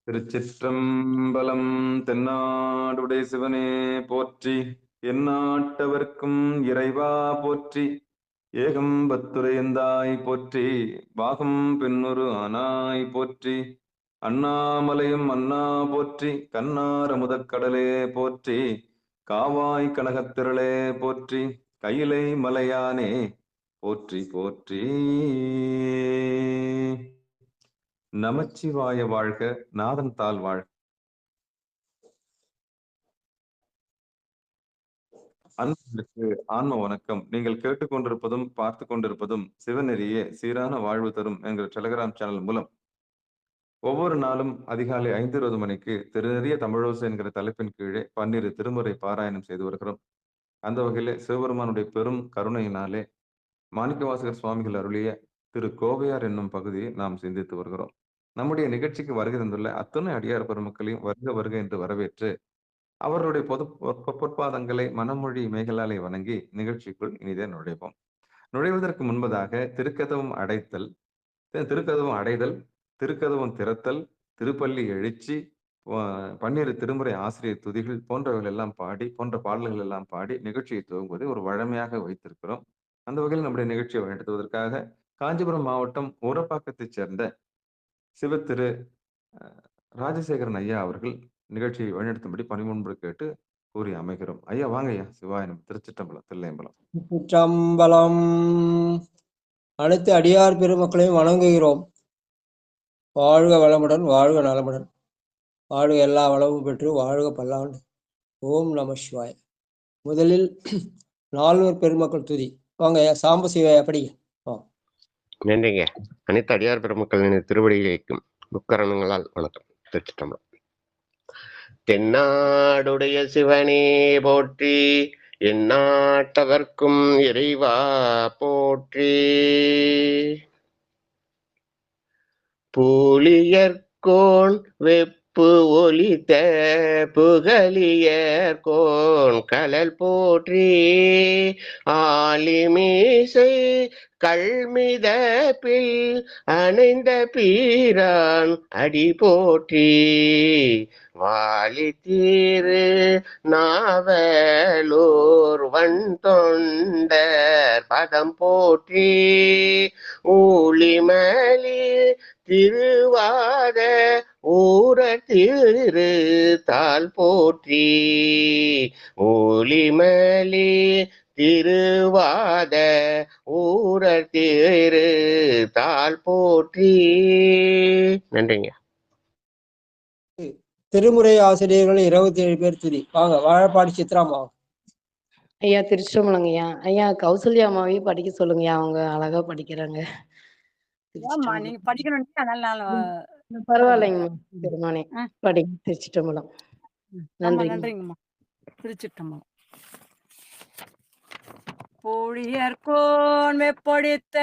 திருச்சிற்றம்பலம். தென்னாடுடைய சிவனே போற்றி, எந்நாட்டவர்க்கும் இறைவா போற்றி. ஏகம்பத்துரையந்தாய் போற்றி, பாகம் பெண்ணுரு ஆனாய் போற்றி. அண்ணாமலையும் அண்ணா போற்றி, கண்ணார முதற்கடலே போற்றி. காவாய் கனகத்திரளே போற்றி, கையிலை மலையானே போற்றி போற்றி. நமச்சிவாய வாழ்க, நாதன் தாள் வாழ்க. அன்பர்களுக்கு ஆன்ம வணக்கம். நீங்கள் கேட்டுக்கொண்டிருப்பதும் பார்த்து கொண்டிருப்பதும் சிவநெறியே சீரான வாழ்வு தரும் என்கிற டெலிகிராம் சேனல் மூலம் ஒவ்வொரு நாளும் அதிகாலை 5:20 மணிக்கு திருநெறிய தமிழோசை என்கிற தலைப்பின் கீழே 12 திருமுறை பாராயணம் செய்து வருகிறோம். அந்த வகையிலே சிவபெருமானுடைய பெரும் கருணையினாலே மாணிக்கவாசகர் சுவாமிகள் அருளிய திரு கோவையார் என்னும் பகுதியை நாம் சிந்தித்து வருகிறோம். நம்முடைய நிகழ்ச்சிக்கு வருகை தந்துள்ள அத்தனை அடியார் பெருமக்களையும் வருக வருக என்று வரவேற்று அவர்களுடைய பொற்பாதங்களை மனமொழி மேகலாலை வணங்கி நிகழ்ச்சிக்குள் இனிதே நுழைவோம். நுழைவதற்கு முன்பதாக திருக்கதவும் அடைதல், திருக்கதவும் திறத்தல், திருப்பள்ளி எழுச்சி, 12 திருமுறை ஆசிரியர் துதிகள் போன்ற பாடல்கள் எல்லாம் பாடி நிகழ்ச்சியை துவங்குவதை ஒரு வழமையாக வைத்திருக்கிறோம். அந்த வகையில் நம்முடைய நிகழ்ச்சியை வழிநடத்துவதற்காக காஞ்சிபுரம் மாவட்டம் ஊரப்பாக்கத்தைச் சேர்ந்த சிவத்திரு ராஜசேகரன் ஐயா அவர்கள் நிகழ்ச்சியை வழிநடத்தும்படி பணிமுன்பு கேட்டு கூறி அமைகிறோம். ஐயா வாங்க ஐயா. சிவாயனம். திருச்சிற்றம்பலம், தில்லையம்பலம். திருச்சிற்றம்பலம். அனைத்து அடியார் பெருமக்களையும் வணங்குகிறோம். வாழ்க வளமுடன், வாழ்க நலமுடன், வாழ்க எல்லா வளமும் பெற்று வாழ்க பல்லாண்டு. ஓம் நம சிவாய. முதலில் நால்வர் பெருமக்கள் துதி. வாங்க சாம்ப சிவாய படிங்க. நன்றிங்க. அனைத்து அடியார் பெருமக்களின் திருவடிகளுக்கும் முக்கரணங்களால் வணக்கம். திருச்சிற்றம்பலம். தென்னாடுடைய சிவனே போற்றி, எந்நாட்டவர்க்கும் இறைவா போற்றி. பூலியர்கோன் வெப்பு ஒலித்த புகழியர்கோன் கலல் போற்றி. ஆலிமீசை கல்மிதப்பில் அணைந்த பீரான் அடி போற்றி. வாலி தீரு நாவலூர் வன் தொண்டர் பதம் போற்றி. ஊழிமலி திருவாத ஊர திரு தாள் போற்றி. ஊழிமலி திருவாத ஊர திரு தாள் போற்றி. நன்றிங்க. திருமுறை ஆசிரியர்கள் 27 பேர் துதி. வாங்க வாழப்பாடி சித்ராமா. ஐயா திருச்சிற்றம்பலங்க ஐயா. ஐயா கௌசல்யா அம்மாவையும் படிக்க சொல்லுங்கய்யா, அவங்க அழகா படிக்கிறாங்க. நீங்க படிக்கணும். பரவாயில்லைங்கம்மா, பெருமானே படிங்க. திருச்சிற்றம்பலம். நன்றிங்கம்மா. திருச்சிற்றம்பலம். பூழியர்கோன் வெப்பொடித்த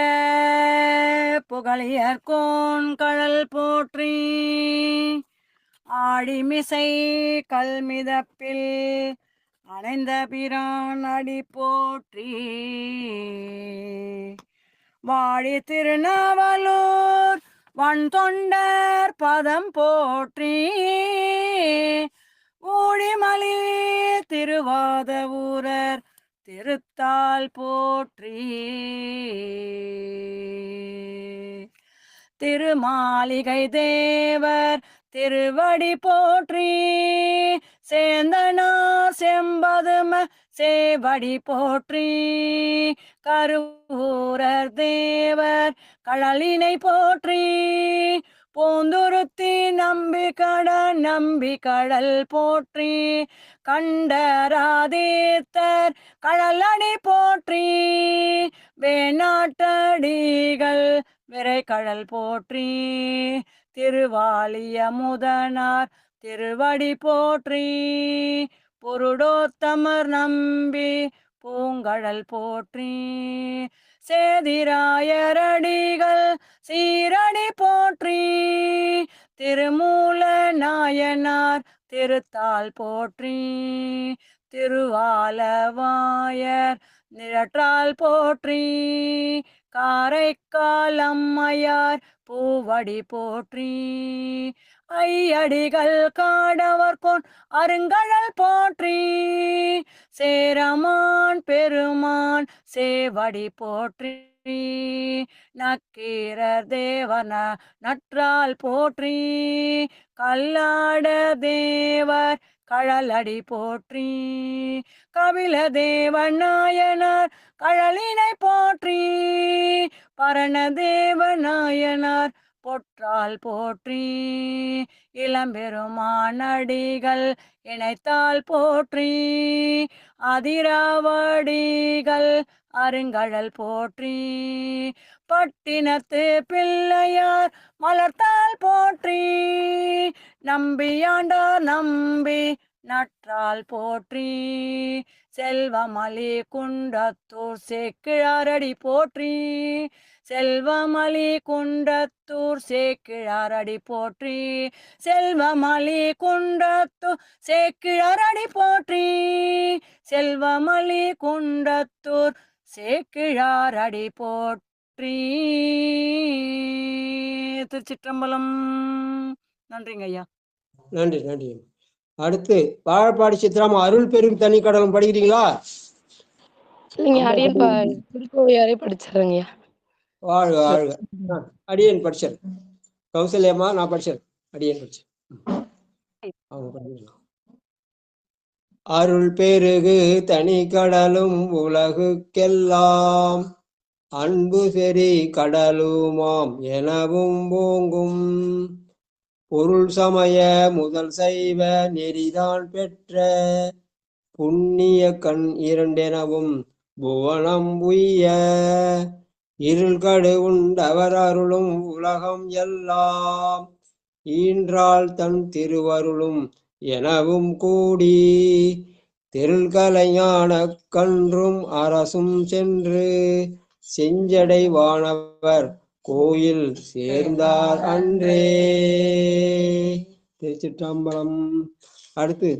புகழியர்கோன் கழல் போற்றி. ஆடிமிசை கல்மிதப்பில் அணைந்த பிரான் அடி போற்றி. வாழி திருநாவலூர் வன் தொண்டர் பதம் போற்றி. ஊழிமலி திருவாத ஊரர் திருத்தாள் போற்றி. திருமாளிகை தேவர் திருவடி போற்றி. சேந்தனா செம்பதும சேவடி போற்றி. கருவூரர் தேவர் கழலினை போற்றி. பூந்துருத்தி நம்பி கடல் போற்றி. கண்டராதீர்த்தர் கடலடி போற்றி. வேணாட்டடிகள் விரை கடல் போற்றி. திருவாலிய முதனார் திருவடி போற்றி. புருடோத்தமர் நம்பி பூங்கடல் போற்றி. சேதிராயரடிகள் சீரடி போற்றி. திருமூல நாயனார் திருத்தாள் போற்றி. திருவாலவாயர் நிழற்றால் போற்றி. காரைக்கால் அம்மையார் பூவடி போற்றி. ஐயடிகள் காடவர்கோன் அருங்கழல் போற்றி. சேரமான் பெருமான் சேவடி போற்றி. நக்கீரர் தேவன நற்றால் போற்றி. கல்லாட தேவர் கழலடி போற்றி. கபில தேவன் நாயனார் கழலினை போற்றி. பரணதேவ நாயனார் பொற்றால் போற்றி. இளம்பெருமானடிகள் இணைத்தால் போற்றி. அதிராவடிகள் அருங்கழல் போற்றி. பட்டினத்து பிள்ளையார் மலர்த்தால் போற்றி. நம்பியாண்டார் நம்பி நற்றால் போற்றி. செல்வமலி குன்றத்தூர் சேக்கிழாரடி போற்றி. செல்வமலி குன்றத்தூர் சேக்கிழாரடி போற்றி. செல்வமலி குன்றத்தூர் சேக்கிழாரடி போற்றி. செல்வமலி குன்றத்தூர் சேக்கிழாரடி போற்றி. திருச்சிற்றம்பலம். நன்றிங்க ஐயா. நன்றி நன்றி. அடுத்து வாழப்பாடி சித்ராமா அருள் பெரும் தனி கடலும் படிக்கிறீங்களா? இல்லைங்க, அடியன் திருக்கோவையாரே படிச்சிடுறேங்கய்யா. வாழ்க வாழ்க. அடியன் படிச்சேன். கௌசல்யம்மா நான் படிச்சேன். அடியன் படிச்சேன். அவங்க படிக்கலாம். அருள் பெருகு தனி கடலும் உலகுக்கெல்லாம் அன்பு செறி கடலுமாம் எனவும் போங்கும். பொருள் சமய முதல் சைவ நெறிதான் பெற்ற புண்ணிய கண் இரண்டெனவும் புவனம் உய்ய. இருள் கடு உண்டவர் அருளும் உலகம் எல்லாம் ஈன்றால் தன் திருவருளும் எனவும் கூடி. திருள்கலைஞான கன்றும் அரசும் சென்று செஞ்சடை வானவர் கோயில் சேர்ந்தார் அன்றே. திருச்சிற்றம்பலம். அடுத்து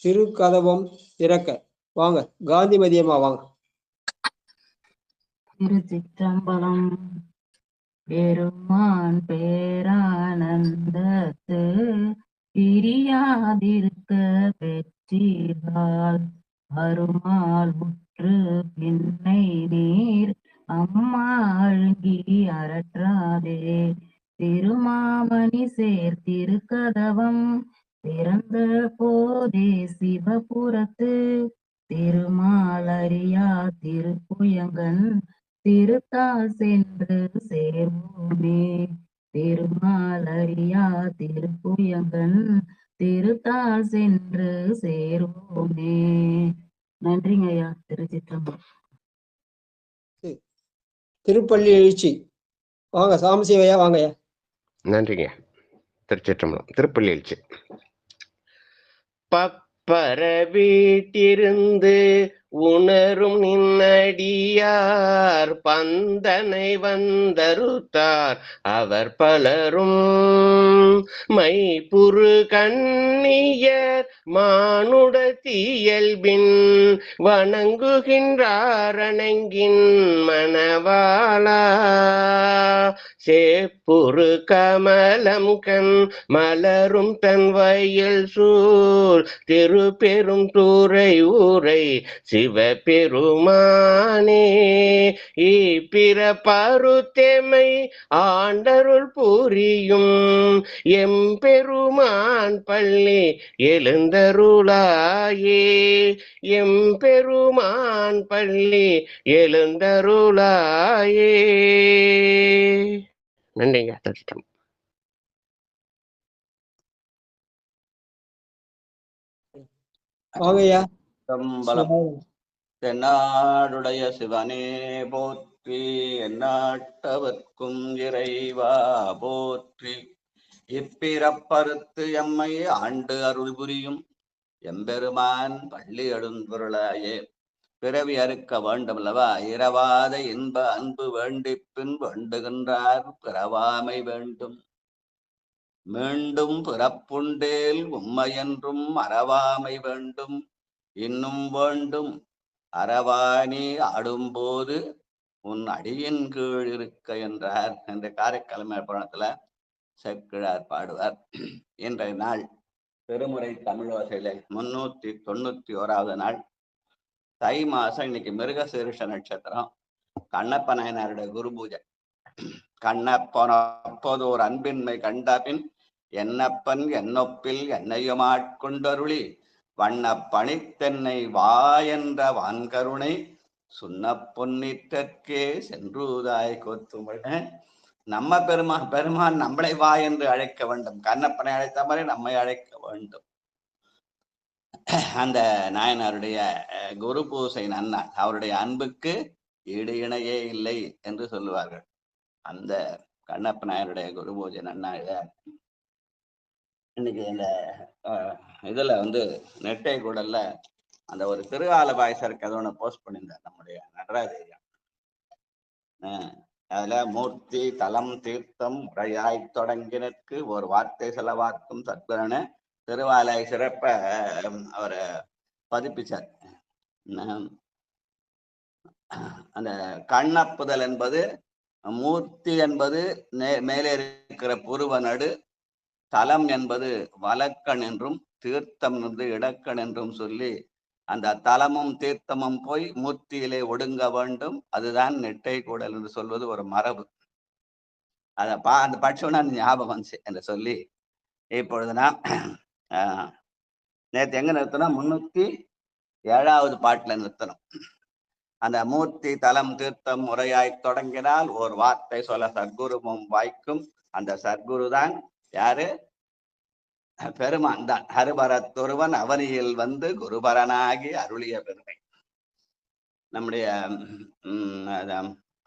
திருக்கதவம் திறக்க வாங்க காந்திமதியம்மா வாங்க. திருச்சிற்றம்பலம். பெருமான் பேரானந்தத்து பிரியாதிருக்க பெற்றீர்கள் அருமால் உற்று பின்னை நீர் அம்மா அழுங்கி அரற்றாதே. திருமாமணி சேர்த்திருக்கதவம் திறந்த போதே சிவபுரத்து திருமாலரியா திருப்புயங்கன் திருத்தால் சென்று சேர்வோமே. திருமாலரியா திருப்புயங்கன் திருத்தால் சென்று சேர்வோமே. நன்றிங்க ஐயா. திருச்சிற்றம்பலம். திருப்பள்ளி எழுச்சி வாங்க. சாமசிவையா வாங்கய்யா. நன்றிங்க. திருச்சிற்றம்பலம். திருப்பள்ளி எழுச்சி. பப்பர வீட்டிருந்து உணரும் நின்னடியார் பந்தனை வந்தருத்தார் அவர் பலரும். மைப்புறு கண்ணியர் மானுட தீயல்பின் வணங்குகின்றார் அணங்கின் மணவாளா. சேப்புறு கமலம் கண் மலரும் தன் வயல் சூழ் திருப்பெரும் தூரை ஊரை சிவபெருமானே. இப்பிற பருத்தெமை ஆண்டருள் புரியும் எம்பெருமான் பள்ளி எழுந்தருளாயே. எம்பெருமான் பள்ளி எழுந்தருளாயே. நன்றிங்க. திருச்சிற்றம்பலம். வாங்கய்யா. சம்பலம். தென்னாடுடைய சிவனே போற்றி. எந்நாட்டவர்க்கும் இறைவா போற்றி. இப்பிறப்பறுத்து எம்மை ஆண்டு அருள் புரியும் எம்பெருமான் பள்ளி எழுந்துருளாயே. பிறவி அறுக்க வேண்டுமல்லவா இரவாத இன்ப அன்பு வேண்டிப்பின் வேண்டுகின்றார் பிறவாமை வேண்டும். மீண்டும் பிறப்புண்டேல் உம்மையென்றும் மறவாமை வேண்டும். இன்னும் வேண்டும் அறவாணி ஆடும்போது உன் அடியின் கீழ் இருக்க என்றார் என்ற காரைக்கால் புராணத்துல சேக்கிழார் பாடுவார். இன்றைய நாள் திருமுறை தமிழோசையில 391வது நாள், தை மாசம். இன்னைக்கு மிருகசீரிஷ நட்சத்திரம். கண்ணப்ப நாயனாருடைய குரு பூஜை. கண்ணப்பன் அப்போதோர் அன்பின்மை கண்டபின் என்னப்பன் என்னொப்பில் என்னையும் ஆட்கொண்டருளி வண்ண பணித்தென்னை வா என்ற வான்கருணை சுண்ண பொன்னிற்றற்கே சென்றுதாய் கொத்துமழ. நம்ம பெருமான் நம்மளை வா என்று அழைக்க வேண்டும். கண்ணப்பனை அழைத்த மாதிரி நம்மை அழைக்க வேண்டும். அந்த நாயனாருடைய குரு பூசை நன்னாள். அவருடைய அன்புக்கு ஈடு இணையே இல்லை என்று சொல்லுவார்கள். அந்த கண்ணப்ப நாயருடைய குரு பூஜை நன்னாள். இன்னைக்கு இந்த இதுல நெட்டை கூடல்ல அந்த ஒரு திருஆலபாயசருக்கு அதை ஒன்று போஸ்ட் பண்ணியிருந்தார் நம்முடைய நடராஜ ஐயா. அதுல மூர்த்தி தலம் தீர்த்தம் முறையாய் தொடங்கினற்கு ஒரு வார்த்தை செலவாக்கும் சத்குரன திருவாலய சிறப்ப அவரை பதிப்பிச்சார். அந்த கண்ணப்புதல் என்பது, மூர்த்தி என்பது மேலே இருக்கிற புருவ நடு, தலம் என்பது வலக்கண் என்றும் தீர்த்தம் என்பது இடக்கண் என்றும் சொல்லி அந்த தலமும் தீர்த்தமும் போய் மூர்த்தியிலே ஒடுங்க வேண்டும். அதுதான் நெட்டை கூடல் என்று சொல்வது ஒரு மரபு. அந்த பட்சம்னா ஞாபகம் வந்துச்சு என்று சொல்லி இப்பொழுது நான் நேற்று எங்க நிறுத்தணும்? 307வது பாட்டுல நிறுத்தணும். அந்த மூர்த்தி தலம் தீர்த்தம் முறையாய் தொடங்கினால் ஒரு வார்த்தை சொல்ல சத்குருவும் வாய்க்கும். அந்த சத்குரு தான் யாரு? பெருமான் தான். ஹரிபரத்தொருவன் அவனியில் குருபரனாகி அருளிய பெருமை. நம்முடைய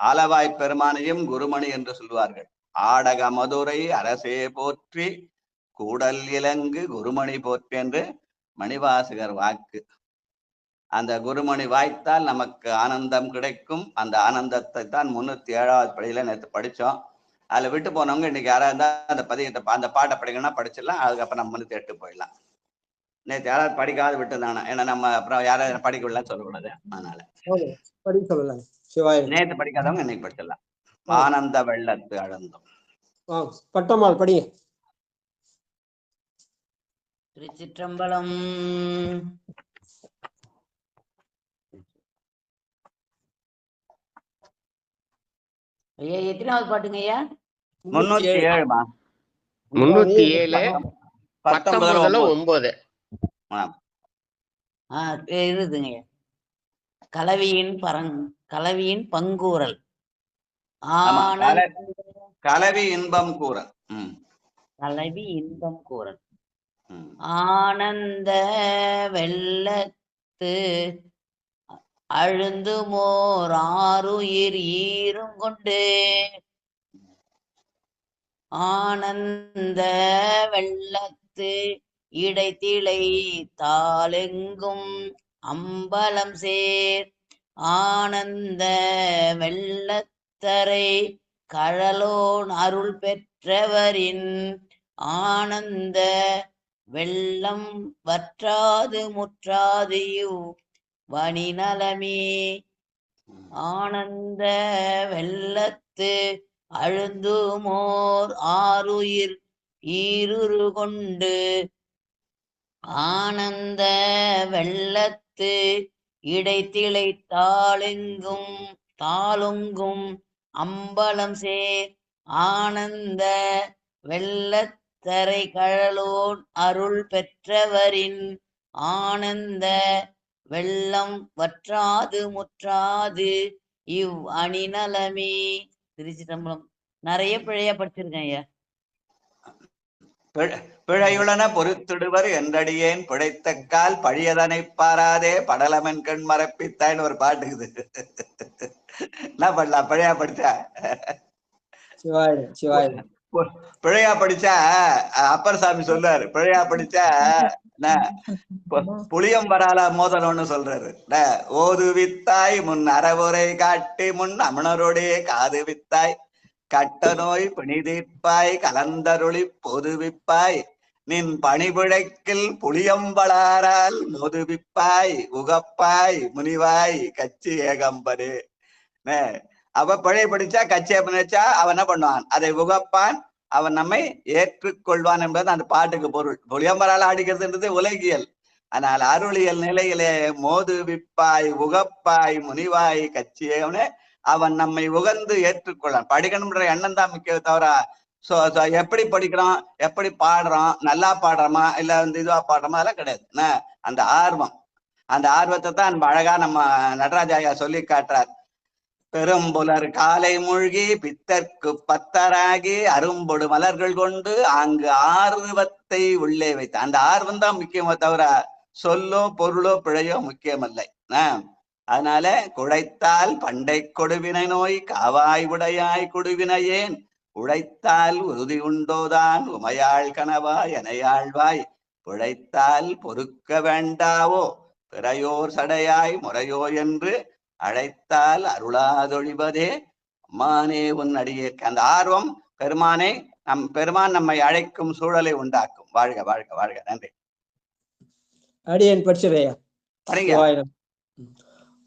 ஆலவாய் பெருமானையும் குருமணி என்று சொல்வார்கள். ஆடக மதுரை அரசே போற்றி கூடல் இலங்கு குருமணி போற்றி என்று மணிவாசகர் வாக்கு. அந்த குருமணி வாய்த்தால் நமக்கு ஆனந்தம் கிடைக்கும். அந்த ஆனந்தத்தை தான் 307வது படியில நேற்று படிச்சோம். அதுல விட்டு போனவங்க இன்னைக்கு யாராவது இருந்தா அந்த பாட்டை படிக்கணும்னா படிச்சிடலாம். அதுக்கப்புறம் நம்ம 308 போயிடலாம். நேற்று யாராவது படிக்காது விட்டுதானா? ஏன்னா நம்ம அப்புறம் யாராவது படிக்க விடலாம் சொல்லக்கூடாது. அதனால நேற்று படிக்காதவங்க இன்னைக்கு படிச்சிடலாம். ஆனந்த வெள்ளத்து அழந்தோம். பட்டம்மாள் படிங்க. திருச்சிற்றம்பலம். ஐயா எத்தனாவது பாட்டுங்க ஐயா? 307மா? 307 19 இருக்குதுங்க. கலவியின் பங்கூரல். கலவி இன்பம் கூறல். கலவி இன்பம் கூறல். ஆனந்த வெள்ளத்து அழுந்துமோர் ஆருயிர் ஈரும் கொண்டு. ஆனந்த வெள்ளத்து இடைத்திளை தாளெங்கும் அம்பலம் சேர். ஆனந்த வெள்ளத்தரை கழலோன் அருள் பெற்றவரின் ஆனந்த வெள்ளம் வற்றாது முற்றாது வனி நலமே. ஆனந்த வெள்ளத்து அழுந்துமோர் ஆருயிர் ஈருரு கொண்டு. ஆனந்த வெள்ளத்து இடைத்திளை தாளொங்கும் அம்பலம் சேர். ஆனந்த வெள்ளத்தரை கழலோன் அருள் பெற்றவரின் ஆனந்த வெள்ளம் வற்றாது முற்றாது அணிநலமே. திருச்சிற்றம்பலம். நிறைய பிழையா படிச்சிருக்கேன் ஐயா. பிழையுளன பொறுத்திடுவர் என்றடியேன் பிழைத்தக்கால் பழியதனை பாராதே படலமன் கண் மரப்பித்தாய்னு ஒரு பாட்டுக்குது. என்ன பண்ணலாம்? பிழையா படிச்சா பிழையா படிச்சா அப்பர் சாமி சொல்றாரு. பிழையா படிச்சா புளியம் வரால மோதலம்னு சொல்றாரு. ஓது வித்தாய் முன் அறவுரை காட்டி முன் அமணரோடே காது வித்தாய் கட்ட நோய் பிணிதீர்ப்பாய் கலந்தருளி பொதுவிப்பாய் நின் பணிபிழைக்கில் புளியம்பளாரால் மோதுவிப்பாய் உகப்பாய் முனிவாய் கச்சி ஏகம்பரே. அவ பழைய படிச்சா கச்சேப்பன் வச்சா அவன் என்ன பண்ணுவான், அதை உகப்பான், அவன் நம்மை ஏற்றுக்கொள்வான் என்பது அந்த பாட்டுக்கு பொருள். புளியம்பரால் ஆடிக்கிறதுன்றது உலகியல். ஆனால் அருளியல் நிலையிலே மோது விப்பாய் உகப்பாய் முனிவாய் கச்சியவனே அவன் நம்மை உகந்து ஏற்றுக்கொள்ளான். படிக்கணும்ன்ற எண்ணம் தான் முக்கிய தவிர எப்படி படிக்கிறோம், எப்படி பாடுறோம், நல்லா பாடுறோமா இல்ல இதுவா பாடுறோமா அதெல்லாம் கிடையாது. அந்த ஆர்வம், அந்த ஆர்வத்தை தான் அழகா நம்ம நடராஜாயா சொல்லி காட்டுறார். பெரும்புலர் காலை மூழ்கி பித்தர்க்கு பத்தராகி அரும்பொடு மலர்கள் கொண்டு அங்கு ஆர்வத்தை உள்ளே வைத்த அந்த ஆர்வம் தான் முக்கியமோ தவிர சொல்லோ பொருளோ பிழையோ முக்கியமல்லை. அதனால குழைத்தால் பண்டை கொடுவினை நோய் காவாய் உடையாய் கொடுவினையேன் உழைத்தால் உறுதி உண்டோதான் உமையாள் கனவாய் எனையாழ்வாய் உழைத்தால் பொறுக்க வேண்டாவோ பிறையோர் சடையாய் முறையோ என்று அழைத்தால் அருளாதொழிவதே அம்மானே உன் அடியே. அந்த ஆர்வம் பெருமானை பெருமான் நம்மை அழைக்கும் சூழலை உண்டாக்கும். வாழ்க வாழ்க வாழ்க. நன்றி. அடியேன் படிச்சிடையா. படிங்க.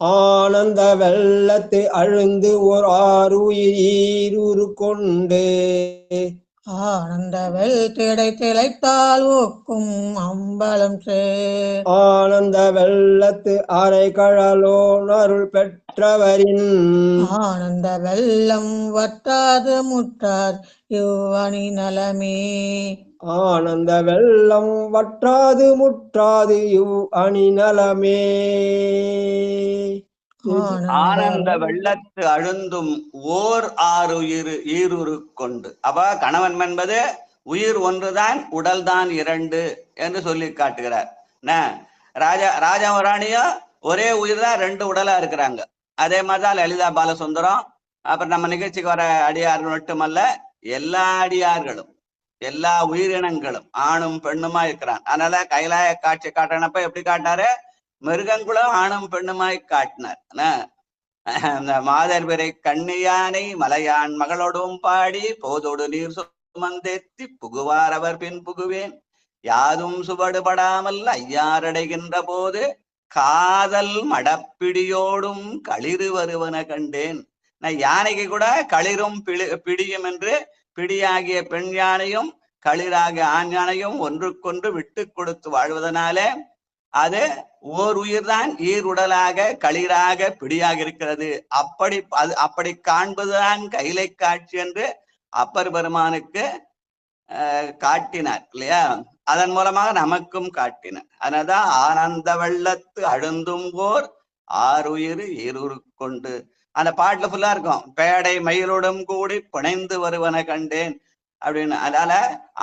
ஆனந்த வெள்ளத்து அழுந்து ஓர் ஆறுயிர் கொண்டு ஆனந்த வெள்ளத்திடை திளைத்தால் ஊக்கும் அம்பலம் ஆனந்த வெள்ளத்து அரை கழலோன் அருள் பெற்றவரின் ஆனந்த வெள்ளம் வற்றாது முற்றார் யுவனி நலமே. ஆனந்த வெள்ளம் வற்றாது முற்றாது இவ் அணி நலமே. ஆனந்த வெள்ளத்து அழுந்தும் ஓர் ஆறுயிர் ஈருரு கொண்டு. அப்ப கணவன் என்பது உயிர் ஒன்றுதான், உடல் தான் இரண்டு என்று சொல்லி காட்டுகிறார். ராஜா ராணியும் ஒரே உயிர் தான், ரெண்டு உடலா இருக்கிறாங்க. அதே மாதிரிதான் லலிதா பாலசுந்தரம். அப்புறம் நம்ம நிகழ்ச்சிக்கு வர அடியார்கள் மட்டுமல்ல, எல்லா அடியார்களும் எல்லா உயிரினங்களும் ஆணும் பெண்ணுமா இருக்கிறான். அதனால கைலாய காட்சி காட்டினப்ப எப்படி காட்டினாரு, மிருகங்களும் ஆணும் பெண்ணுமாய் காட்டினார். அந்த மாதர்பிறை கண்ணியானை மலையான் மகளோடும் பாடி போதோடு நீர் சுமந்தேத்தி புகுவார் அவர் பின் புகுவேன் யாதும் சுவடுபடாமல் ஐயாரடைகின்ற போது காதல் மடப்பிடியோடும் களிறு வருவன கண்டேன். நான் யானைக்கு கூட களிரும் பிடியும் என்று பிடியாகிய பெண் யானையும் களிராகிய ஆண் யானையும் ஒன்றுக்கொன்று விட்டு கொடுத்து வாழ்வதனாலே அது ஓர் உயிர் தான் ஈருடலாக களிராக பிடியாக இருக்கிறது. அப்படி காண்பதுதான் கைலை காட்சி என்று அப்பர் பெருமானுக்கு காட்டினார் இல்லையா? அதன் மூலமாக நமக்கும் காட்டினார். அதனால்தான் ஆனந்த வெள்ளத்து அழுந்தும் போர் ஆறுயிர் ஈருரு கொண்டு அந்த பாட்டுல ஃபுல்லா இருக்கும். பேடை மயிலோடும் கூடி பிணைந்து வருவன கண்டேன் அப்படின்னு. அதனால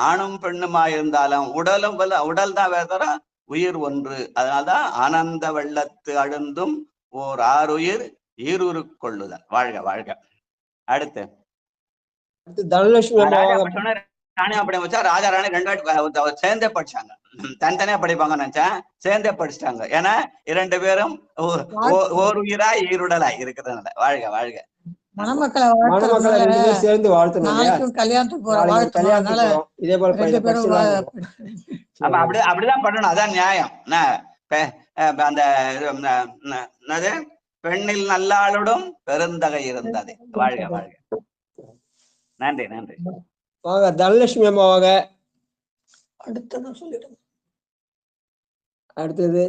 ஆணும் பெண்ணுமா இருந்தாலும் உடல் தான் வேற தர உயிர் ஒன்று. அதனால்தான் ஆனந்த வெள்ளத்து அழுந்தும் ஓர் ஆறுயிர் ஈருரு கொள்ளுதல். வாழ்க வாழ்க. அடுத்து தனலட்சுமி ராணி அப்படி வச்சா ராஜா ராணி ரெண்டு சேர்ந்தே படிச்சாங்க. தனித்தனியா படிப்பாங்க நினைச்சேன், சேர்ந்தே படிச்சிட்டாங்க. ஏன்னா இரண்டு பேரும் ஓர் உயிராய் ஈருடலாய் இருக்கிறதுனால. வாழ்க வாழ்க. மணமக்களை சேர்ந்து வாழ்த்து கல்யாணத்துக்கு போறோம். இதே போல அப்படிதான் பண்ணணும். அதான் நியாயம். அந்த பெண்ணில் நல்லாளுடன் பெருந்தகை இருந்தது. வாழ்க வாழ்க. நன்றி நன்றி. வாங்க தனலட்சுமி அம்மா வாங்க. அடுத்தது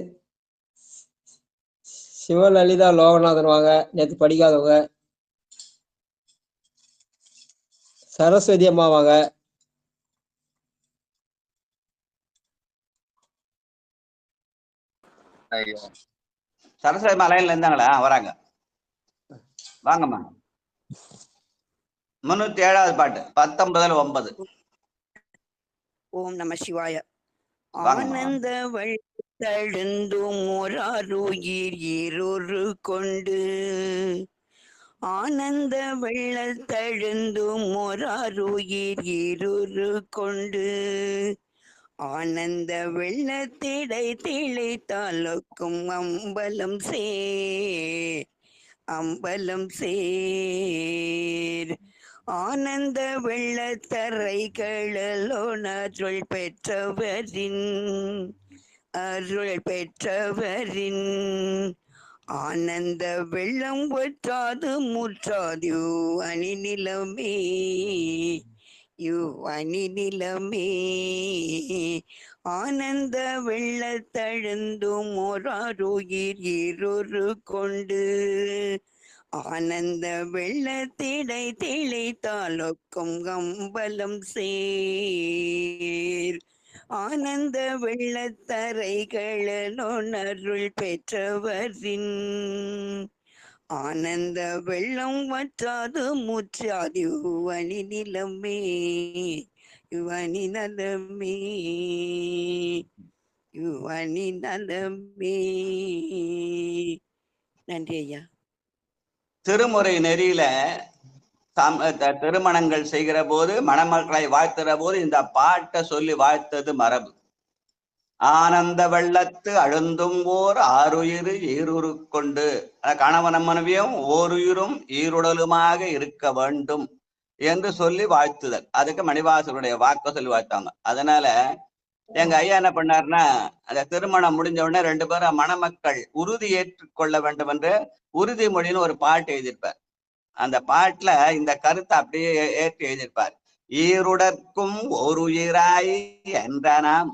சிவலலிதா லோகநாதன் வாங்க. நேற்று படிக்காதவங்க. சரஸ்வதி அம்மா வாங்க. சரஸ்வதி மலையில இருந்தாங்களா? வராங்க, வாங்கம்மா. 307வது பாட்டு 19:9. ஓம் நம சிவாய. ஆனந்த வெள்ளத்தழுந்தும் ஓராருயிர் ஈருரு கொண்டு ஆனந்த வெள்ளத்தழுந்தும் ஓராருயிர் ஈருரு கொண்டு ஆனந்த வெள்ளத்திடை திளைத்தாலுக்கும் அம்பலம் சேர் ஆனந்த வெள்ளத்தரை கழலோன் அருள் பெற்றவரின் ஆனந்த வெள்ளம் வற்றாது முற்றாது அணி நிலமே அணி நிலமே ஆனந்த வெள்ளத்தழுந்தும் ஒராருயிர் இருரு கொண்டு ஆனந்த வெள்ளத்திடை திளைத்தாலொக்கும் கம்பலம் சேர் ஆனந்த வெள்ளத்தரைகளொணருள் பெற்றவரின் ஆனந்த வெள்ளம் வற்றாது முற்றாது அணி நிலமே அணி நலமே அணி நலமே. நன்றி ஐயா. திருமுறை நெறியில திருமணங்கள் செய்கிற போது மணமக்களை வாழ்த்துற போது இந்த பாட்டை சொல்லி வாழ்த்தது மரபு. ஆனந்த வெள்ளத்து அழுந்தும் ஓர் ஆறுயிர் ஈருரு கொண்டு, கணவன் மனைவியும் ஓருயிரும் ஈருடலுமாக இருக்க வேண்டும் என்று சொல்லி வாழ்த்துதல். அதுக்கு மணிவாசருடைய வாக்க சொல்லி வாழ்த்தாங்க. அதனால எங்க ஐயா என்ன பண்ணாருன்னா, அந்த திருமணம் முடிஞ்ச உடனே 2 பேரும் மணமக்கள் உறுதி ஏற்றுக்கொள்ள வேண்டும் என்று உறுதிமொழின்னு ஒரு பாட்டு எழுதியிருப்பார். அந்த பாட்டுல இந்த கருத்தை அப்படியே ஏற்றி எழுதியிருப்பார். ஈருடற்கும் ஓருயிராய் என்ற நாம்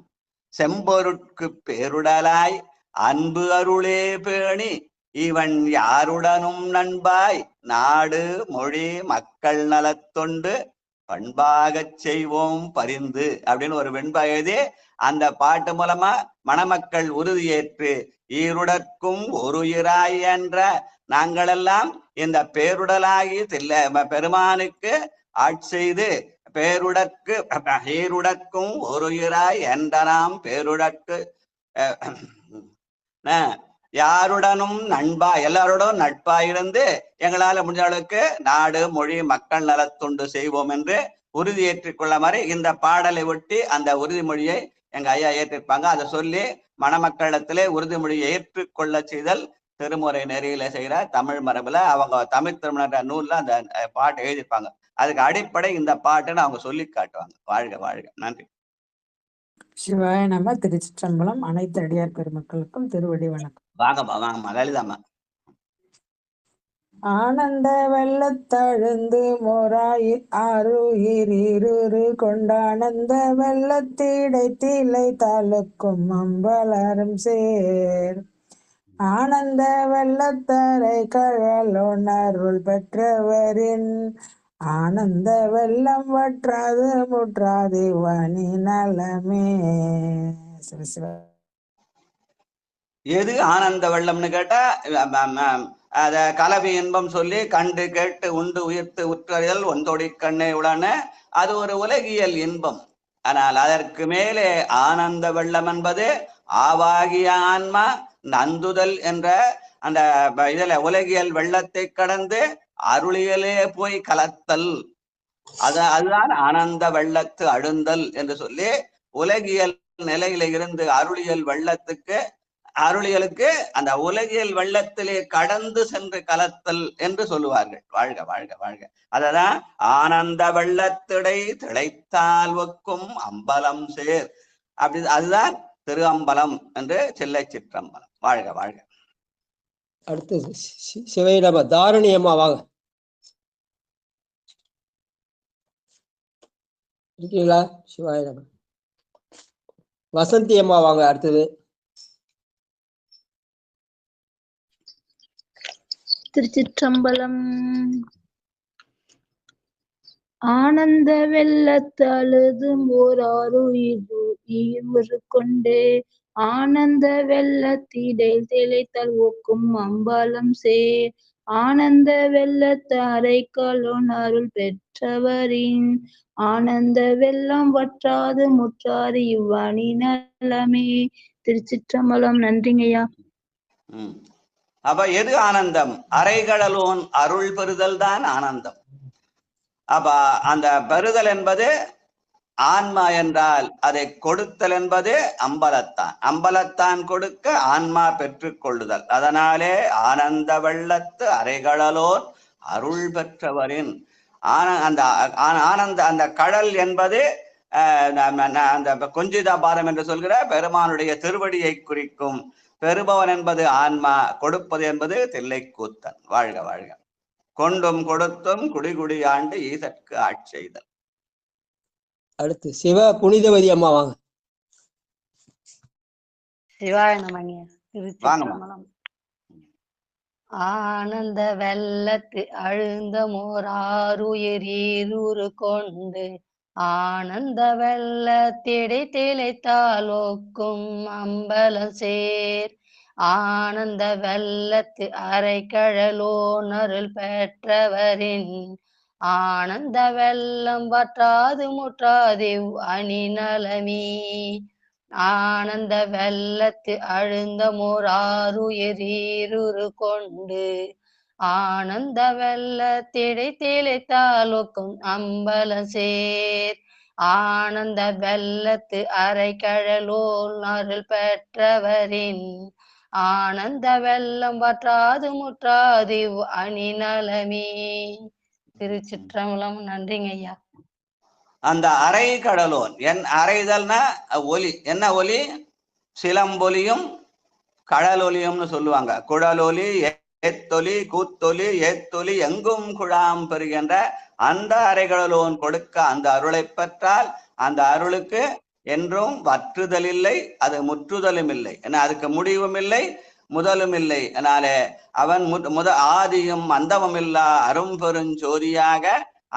செம்பொருட்கு பேருடலாய் அன்பு அருளே பேணி இவன் யாருடனும் நண்பாய் நாடு மொழி மக்கள் நலத்தொண்டு பண்பாகச் செய்வோம் பரிந்து அப்படின்னு ஒரு வெண்பா எழுதி அந்த பாட்டு மூலமா மணமக்கள் உறுதியேற்று ஈருடற்கும் ஒருயிராய் என்ற நாங்களெல்லாம் இந்த பேருடலாகி பெருமானுக்கு ஆட்செய்து பேருடற்கு ஈருடற்கும் ஒருயிராய் என்ற நாம் பேருடற்கு யாருடனும் நண்பா எல்லாரோடும் நட்பாயிருந்து எங்களால முடிஞ்ச அளவுக்கு நாடு மொழி மக்கள் நலத்துண்டு செய்வோம் என்று உறுதியேற்றிக் கொள்ள மாதிரி இந்த பாடலை ஒட்டி அந்த உறுதிமொழியை எங்க ஐயா ஏற்றிருப்பாங்க. அதை சொல்லி மணமக்களிடத்திலே உறுதிமொழியை ஏற்றுக்கொள்ள செய்தல் திருமுறை நெறியில செய்யற தமிழ் மரபுல அவங்க தமிழ் திருமண நூல்ல அந்த பாட்டை எழுதியிருப்பாங்க. அதுக்கு அடிப்படை இந்த பாட்டுன்னு அவங்க சொல்லி காட்டுவாங்க. வாழ்க வாழ்க. நன்றி. சிவாய நம. திருச்சிற்றம்பலம். அனைத்து அடியார் பெருமக்களுக்கும் திருவடி வணக்கம். வாங்கம்மா வாங்கம்மா லலிதாம்மா. ஆனந்த வெள்ளத்தழுந்து மோராயிர் ஆறுயிர் இருரு கொண்டானந்த வெள்ளத்திடை திளை தாளுக்கும் அம்பலரும் சேர் ஆனந்த வெள்ளத்தரை கழலோணருள் பெற்றவரின் ஆனந்த வெள்ளம் வற்றாது முற்றாது வனி நலமே. எது ஆனந்த வெள்ளம்னு கேட்டா அத கலவி இன்பம் சொல்லி கண்டு கேட்டு உண்டு உயிர்த்து உற்றறிதல் ஒன்றொடி கண்ணே உடன அது ஒரு உலகியல் இன்பம். ஆனால் அதற்கு மேலே ஆனந்த வெள்ளம் என்பது ஆவாகிய ஆன்மா நந்துதல் என்ற அந்த இதுல உலகியல் வெள்ளத்தை கடந்து அருளியலே போய் கலத்தல். அதுதான் ஆனந்த வெள்ளத்து அழுந்தல் என்று சொல்லி உலகியல் நிலையில இருந்து அருளியலுக்கு அந்த உலகியல் வெள்ளத்திலே கடந்து சென்று கலத்தல் என்று சொல்லுவார்கள். வாழ்க வாழ்க வாழ்க. அததான் ஆனந்த வெள்ளத்திடை திளைத்தால் ஒக்கும் அம்பலம் சேர். அப்படி அதுதான் திரு அம்பலம் என்று செல்லை சிற்றம்பலம். வாழ்க வாழ்க. அடுத்து சிவை நம. தாரணி அம்மா வாங்க. இருக்கீங்களா? சிவாய நம. வசந்தி அம்மா வாங்க. அடுத்தது திருச்சிற்றம்பலம். ஆனந்த வெள்ளத்தழுதும் ஓர் ஆறுயிர் கொண்டு ஆனந்த வெள்ளத்திடை திளைத்தல் ஒக்கும் அம்பலம் சேர் ஆனந்த வெள்ளத்து அரைக்கலோன் அருள் பெற்றவரின் ஆனந்த வெள்ளம் வற்றாது முற்றாது இவ்வணி நலமே. திருச்சிற்றம்பலம். நன்றிங்கய்யா. அப்ப எது ஆனந்தம்? அரைகடலோன் அருள் பெறுதல் தான் ஆனந்தம். அப்ப அந்த பெறுதல் என்பது ஆன்மா என்றால் அதை கொடுத்தல் என்பது அம்பலத்தான். அம்பலத்தான் கொடுக்க ஆன்மா பெற்றுக் கொள்ளுதல். அதனாலே ஆனந்த வெள்ளத்து அரைகடலோன் அருள் பெற்றவரின் அந்த ஆனந்த அந்த கடல் என்பது அந்த கொஞ்சிதா பாரம் என்று சொல்கிற பெருமானுடைய திருவடியை குறிக்கும். பெறுபவன் என்பது ஆன்மா, கொடுப்பது என்பது தில்லைக்கூத்தன். வாழ்க வாழ்க. கொண்டும் கொடுத்தும் குடிகுடி ஆண்டு ஈசற்கு ஆட்செய்தல். அடுத்து சிவ புனிதவதி அம்மா வாங்க. சிவாய நமங்க. வாங்கம்மா. திருச்சிற்றம்பலம். ஆனந்த வெள்ளத்து அழுந்த மோராருயிரீரு கொண்டு ஆனந்த வெள்ளத்திடை திளைத்தால் ஒக்கும் அம்பலம் சேர் ஆனந்த வெள்ளத்து அரைக்கழலோன் அருள் பெற்றவரின் ஆனந்த வெள்ளம் வற்றாது முற்றாதிவ் அணி நலமே. ஆனந்த வெள்ளத்து அழுந்த மோராருயிரீரு கொண்டு ஆனந்த வெள்ளத்திடை திளைத்தால் ஒக்கும் அம்பலம் சேர் ஆனந்த வெள்ளத்து அரைக்கழலோன் அருள் பெற்றவரின் ஆனந்த வெள்ளம் வற்றாது முற்றாது அணி நலமே. திருச்சிற்றம்பலம். நன்றிங்க ஐயா. அந்த அரை கடலோன் என் அரைதல்னா ஒலி. என்ன ஒலி? சிலம்பொலியும் கடலொலியும்னு சொல்லுவாங்க. குழலொலி, ஏத்தொலி, கூத்தொலி, ஏத்தொலி எங்கும் குழாம் பெறுகின்ற அந்த அரைகடலோன் கொடுக்க அந்த அருளை பெற்றால் அந்த அருளுக்கு என்றும் வற்றுதல் இல்லை, அது முற்றுதலும் இல்லை. ஏன்னா அதுக்கு முடிவும் இல்லை, முதலும் இல்லை. அதனாலே அவன் ஆதியும் அந்தமும் இல்லா அரும்பெருஞ்சோதியாக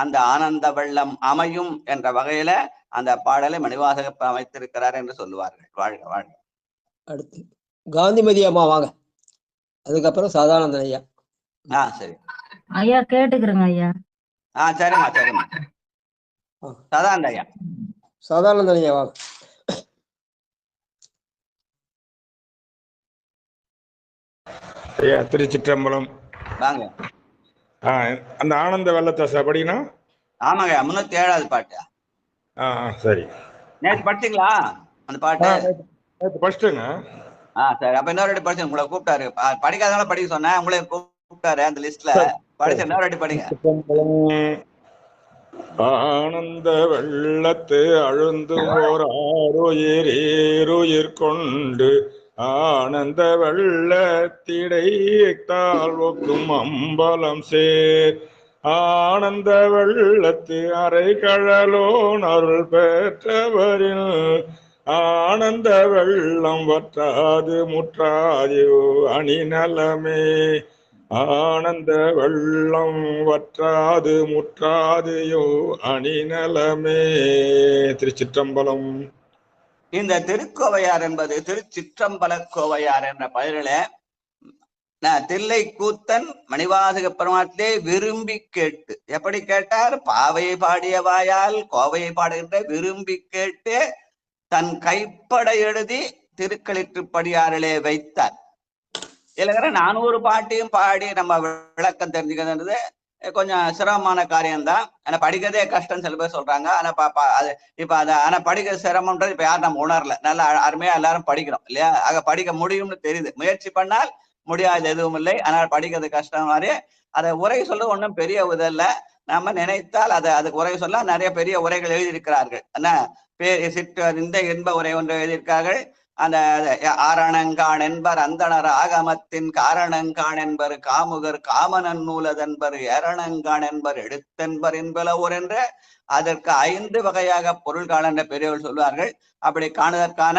அந்த ஆனந்த வெள்ளம் அமையும் என்ற வகையில அந்த பாடலை மணிவாசகர் அமைத்திருக்கிறார் என்று சொல்லுவார்கள். வாழ்க வாழ்க. அடுத்து காந்திமதி அம்மா வாங்க. அதுக்கப்புறம் சதானந்தன் ஐயா. சரி ஐயா கேட்டுக்கிறேங்க ஐயா. சரிம்மா சரிம்மா. சதானந்த ஐயா. சதானந்தன் ஐயா வாங்க. ஐயா திருச்சிற்றம்பலம். வாங்க. அந்த ஆனந்த வெள்ளத்தை படிக்கனா? ஆமாங்க, 307வது பாட்டு. சரி. நேற்று படிச்சீங்களா அந்த பாட்டு? படிச்சுங்க. சரி. அப்ப இன்னொரு வாட்டி படிச்சு உங்களை கூப்பிட்டாரு. படிக்காதவங்கள படிக்க சொன்னேன், உங்களை கூப்பிட்டாரு அந்த லிஸ்ட்ல. படிச்சு இன்னொரு வாட்டி படிங்க. ஆனந்த வெள்ளத்து அழுந்தும் ஓர் ஆருயிர் கொண்டு ஆனந்த வெள்ளத்திடைத்தால் ஒக்கும் அம்பலம் சேர் ஆனந்த வெள்ளத்து அரை கழலோன் அருள் பெற்றவரில் ஆனந்த வெள்ளம் வற்றாது முற்றாதியோ அணி நலமே. ஆனந்த வெள்ளம் வற்றாது முற்றாதியோ அணி நலமே. திருச்சிற்றம்பலம். இந்த திருக்கோவையார் என்பது திருச்சிற்றம்பல கோவையார் என்ற பெயரில தில்லை கூத்தன் மணிவாசக பெருமாட்டிலே விரும்பி கேட்டு, எப்படி கேட்டார்? பாவை பாடிய வாயால் கோவையை பாடுகின்ற விரும்பி கேட்டு தன் கைப்பட எழுதி திருக்களிற்றுப்படியாரிலே வைத்தார். இல்லைங்கிற 400 பாட்டையும் பாடி நம்ம விளக்கம் தெரிஞ்சுக்கிறது கொஞ்சம் சிரமமான காரியம்தான். ஆனா படிக்கிறதே கஷ்டம் சில பேர் சொல்றாங்க. ஆனா ஆனா படிக்கிற சிரமம்ன்றது இப்ப யாரும் நம்ம உணரல. நல்லா அருமையா எல்லாரும் படிக்கிறோம் இல்லையா? ஆக படிக்க முடியும்னு தெரியுது. முயற்சி பண்ணால் முடியாது எதுவும் இல்லை. ஆனால் படிக்கிறது கஷ்டம் மாதிரி. அதை உரை சொல்ல ஒன்றும் பெரிய உதல்ல. நம்ம நினைத்தால் அதுக்கு உரை சொல்ல நிறைய பெரிய உரைகள் எழுதியிருக்கிறார்கள். என்ன இந்த இன்ப உரை ஒன்று எழுதியிருக்கார்கள். அந்த ஆரணங்கான் என்பர் அந்தணர் ஆகமத்தின் காரணங்கான் என்பர் காமுகர் காமனன் நூலதென்பர் ஏரணங்கான் என்பர் எடுத்தென்பர் என்பலவோர் என்று அதற்கு 5 வகையாக பொருள் காண என்ற பெரியவர்கள் சொல்வார்கள். அப்படி காணுவதற்கான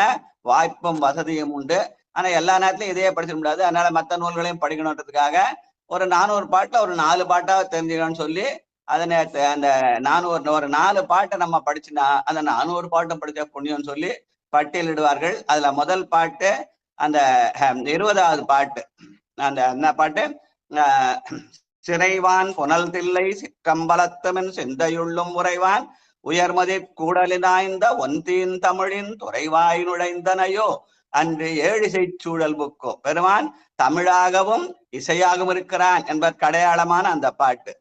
வாய்ப்பும் வசதியும் உண்டு. ஆனா எல்லா நேரத்திலும் இதையே படிச்சிட முடியாது. அதனால மற்ற நூல்களையும் படிக்கணுன்றதுக்காக ஒரு 400 பாட்டுல ஒரு 4 பாட்டாக தெரிஞ்சுக்கணும்னு சொல்லி அதனை அந்த 4 பாட்டை நம்ம படிச்சுனா அந்த 400 பாட்டும் படிச்ச புண்ணியம்னு சொல்லி பட்டியலிடுவார்கள். அதுல முதல் பாட்டு அந்த 20வது பாட்டு. அந்த என்ன பாட்டு? சிறைவான் புனல் தில்லை சிற்றம்பலத்தமின் சிந்தையுள்ளும் உறைவான் உயர்மதி கூடலினாய்ந்த ஒன்தீன் தமிழின் துறைவாய் நுழைந்தனையோ அன்று 7 இசைச்சூழல் புக்கோ. பெருமான் தமிழாகவும் இசையாகவும் இருக்கிறான் என்பதற்கு அடையாளமான அந்த பாட்டு.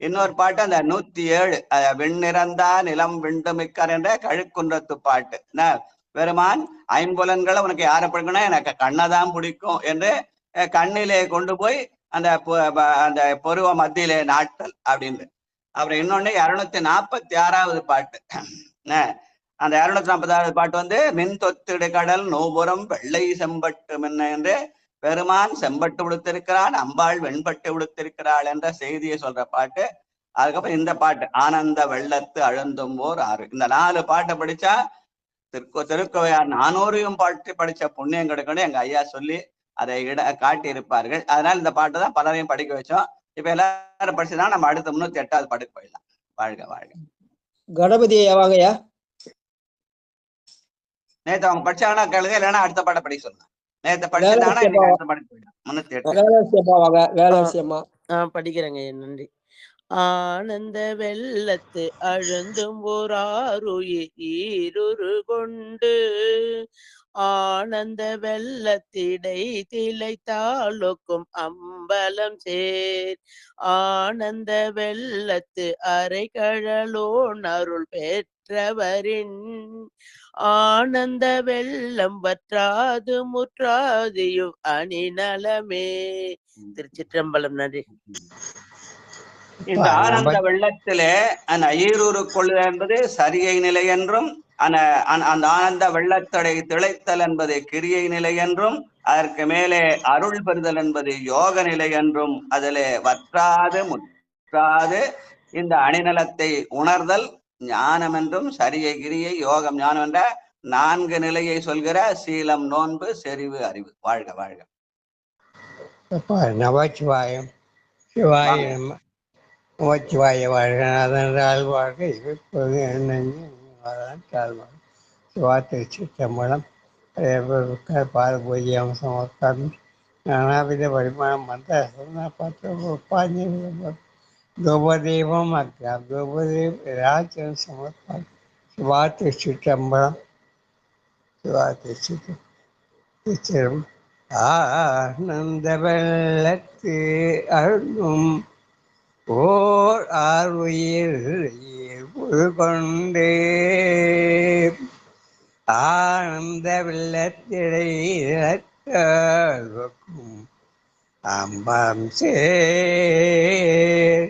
இன்னொரு பாட்டு அந்த 107 விண்ணிறந்தா நிலம் விண்டுமிக்கர் என்ற கழுக்குன்றத்து பாட்டு. பெருமான் ஐம்புலன்களை உனக்கு யாரை பிடிக்கணும்? எனக்கு கண்ணதான் பிடிக்கும் என்று கண்ணிலே கொண்டு போய் அந்த பருவ மத்தியிலே நாட்டல் அப்படின்னு. அப்புறம் இன்னொன்னு 246வது பாட்டு. அந்த 240வது பாட்டு வந்து மின் தொத்திடு கடல் நோபுரம் வெள்ளை செம்பட்டு மின்ன என்று பெருமான் செம்பட்டு உடுத்திருக்கிறான், அம்பாள் வெண்பட்டு உடுத்திருக்கிறாள் என்ற செய்தியை சொல்ற பாட்டு. அதுக்கப்புறம் இந்த பாட்டு ஆனந்த வெள்ளத்து அழுந்தும் ஓர் ஆறு. இந்த 4 பாட்டை படிச்சா திருக்கோவையார் 400 பாட்டு படிச்ச புண்ணியம் கிடைக்கணும் எங்க ஐயா சொல்லி அதை காட்டி இருப்பார்கள். அதனால இந்த பாட்டு தான் பலரையும் படிக்க வச்சோம். இப்ப எல்லாரும் படிச்சுதான் நம்ம அடுத்த 308வது பாட்டுக்கு போயிடலாம். வாழ்க வாழ்க. கணபதி வாங்கய்யா. நேத்து அவங்க படிச்சாங்கன்னா கேளுங்க, இல்லைன்னா அடுத்த பாட்டை படிக்க சொல்லுங்க. நேத்து படிச்சிருந்தாங்கன்னா இன்னைக்கு அடுத்த பாட்டுக்கு போயிடலாம். 308 படிக்கிறேங்க. நன்றி. ஆனந்த வெள்ளத்து அழுந்தும் ஓராருயிர் ஈருரு கொண்டு ஆனந்த வெள்ளத்திடை திளைத்தாலொக்கும் அம்பலம் சேர் ஆனந்த வெள்ளத்து அரைகழலோன் அருள் பெற்றவரின் ஆனந்த வெள்ளம் வற்றாது முற்றாதியும் அணிநலமே. திருச்சிற்றம்பலம். நன்றி. இந்த ஆனந்த வெள்ளத்திலே அந்த ஈரூறு கொள்ளுதல் என்பது சரியை நிலை என்றும், அந்த ஆனந்த வெள்ளத்தடை திளைத்தல் என்பது கிரியை நிலை என்றும், அதற்கு மேலே அருள் பெறுதல் என்பது யோக நிலை என்றும், அதிலே வற்றாது முற்றாது இந்த அணிநலத்தை உணர்தல் ஞானம் என்றும், சரியை கிரியை யோகம் ஞானம் என்ற 4 நிலையை சொல்கிற சீலம் நோன்பு செறிவு அறிவு. வாழ்க வாழ்க. நமச்சிவாயம். சிவாய நமச்சிவாய வாழ்க. அதனால் வாழ்க. இப்போது என்னென்ன சிவா திருச்சிற்றம்பலம். பாரபூஜ்ய அம்சம் நானாவித பரிமாணம் மந்திர தூபதீபம் தூபதீபம் ராஜ்யம் சமர்ப்பணம். சிவா திருச்சிற்றம்பலம். சிவா திருச்சிற்றம். ஆனந்த வெள்ளத்து அழுந்தும் ஓர் ஆறுயிர் கொண்டே ஆனந்த வெள்ளத்திடை அம்பம் சேர்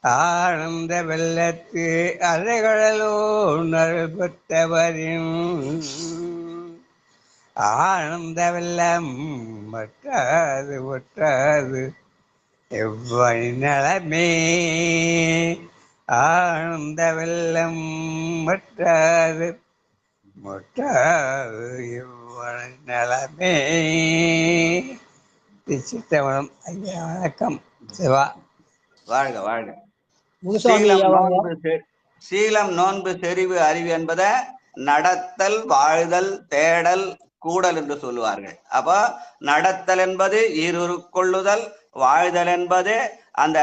ஆனந்த வெள்ளத்து அலைகளோ நல்பத்தவரின் ஆனந்த வெள்ளம் வற்றாது வற்றாது எவ்வளி நலமே. ஆனந்த வெள்ளம் வற்றாது வற்றாது எவ்வளி நலமே. திருச்சிற்றம்பலம். ஐயா வணக்கம். சிவா. வாழ்க வாழ்க. சீலம் நோன்பு செறிவு அறிவு என்பதை நடத்தல், வாழ்தல், தேடல், கூடல் என்று சொல்லுவார்கள். அப்போ நடத்தல் என்பது ஈருரு கொள்ளுதல், வாழ்தல் என்பது அந்த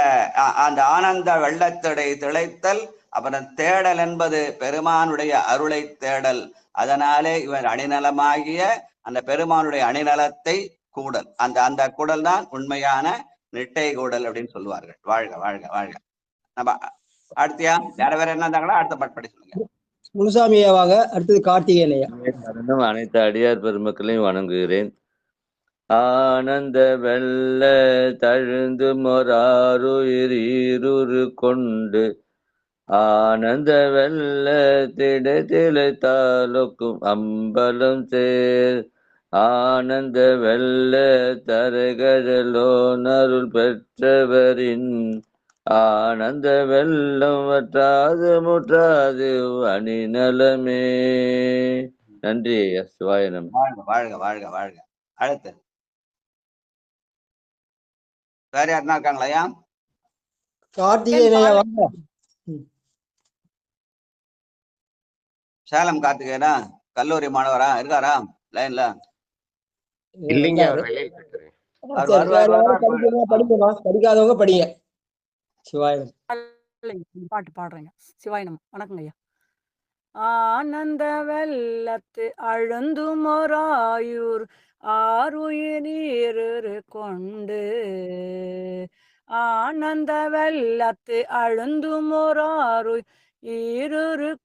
ஆனந்த வெள்ளத்தடை திளைத்தல், அப்புறம் தேடல் என்பது பெருமானுடைய அருளை தேடல். அதனாலே இவர் அணிநலமாகிய அந்த பெருமானுடைய அணிநலத்தை கூடல். அந்த கூடல் தான் உண்மையான நிட்டை கூடல் அப்படின்னு சொல்லுவார்கள். வாழ்க வாழ்க வாழ்க. நம்ம அடுத்தியா வேற என்ன இருந்தாங்களா அடுத்த பாட்டு சொல்லுங்க. முனுசாமியாவாக. அடுத்தது கார்த்திகேயனையா. அனைத்து அடியார் பெருமக்களையும் வணங்குகிறேன். ஆனந்த வெள்ள தழுந்து மொராருயிர் ஈருரு கொண்டு ஆனந்த வெள்ள திளைத்தாலொக்கும் அம்பலம் சேர் ஆனந்த வெள்ள தரகழலோ அருள் பெற்றவரின் ஆனந்த வெள்ளம் வற்றாது முற்றாது அணிநலமே. நன்றி. சிவாய நம. வாழ்க வாழ்க வாழ்க. அடுத்து வேற யாருன்னா இருக்காங்களா? கார்த்திகேயனையா. சேலம் கார்த்திகேயனா கல்லூரி மாணவரா இருக்காரா லைன்ல? இல்லைங்க. படிக்காதவங்க படிங்க. சிவாயம். பாட்டு பாடுறேங்க. சிவாயம். வணக்கங்க ஐயா. ஆனந்த வெள்ளத்து அழுந்தும் ஓராயுர் ஆறுயிர் கொண்டு ஆனந்த வெள்ளத்து அழுந்தும் ஓராருயிர்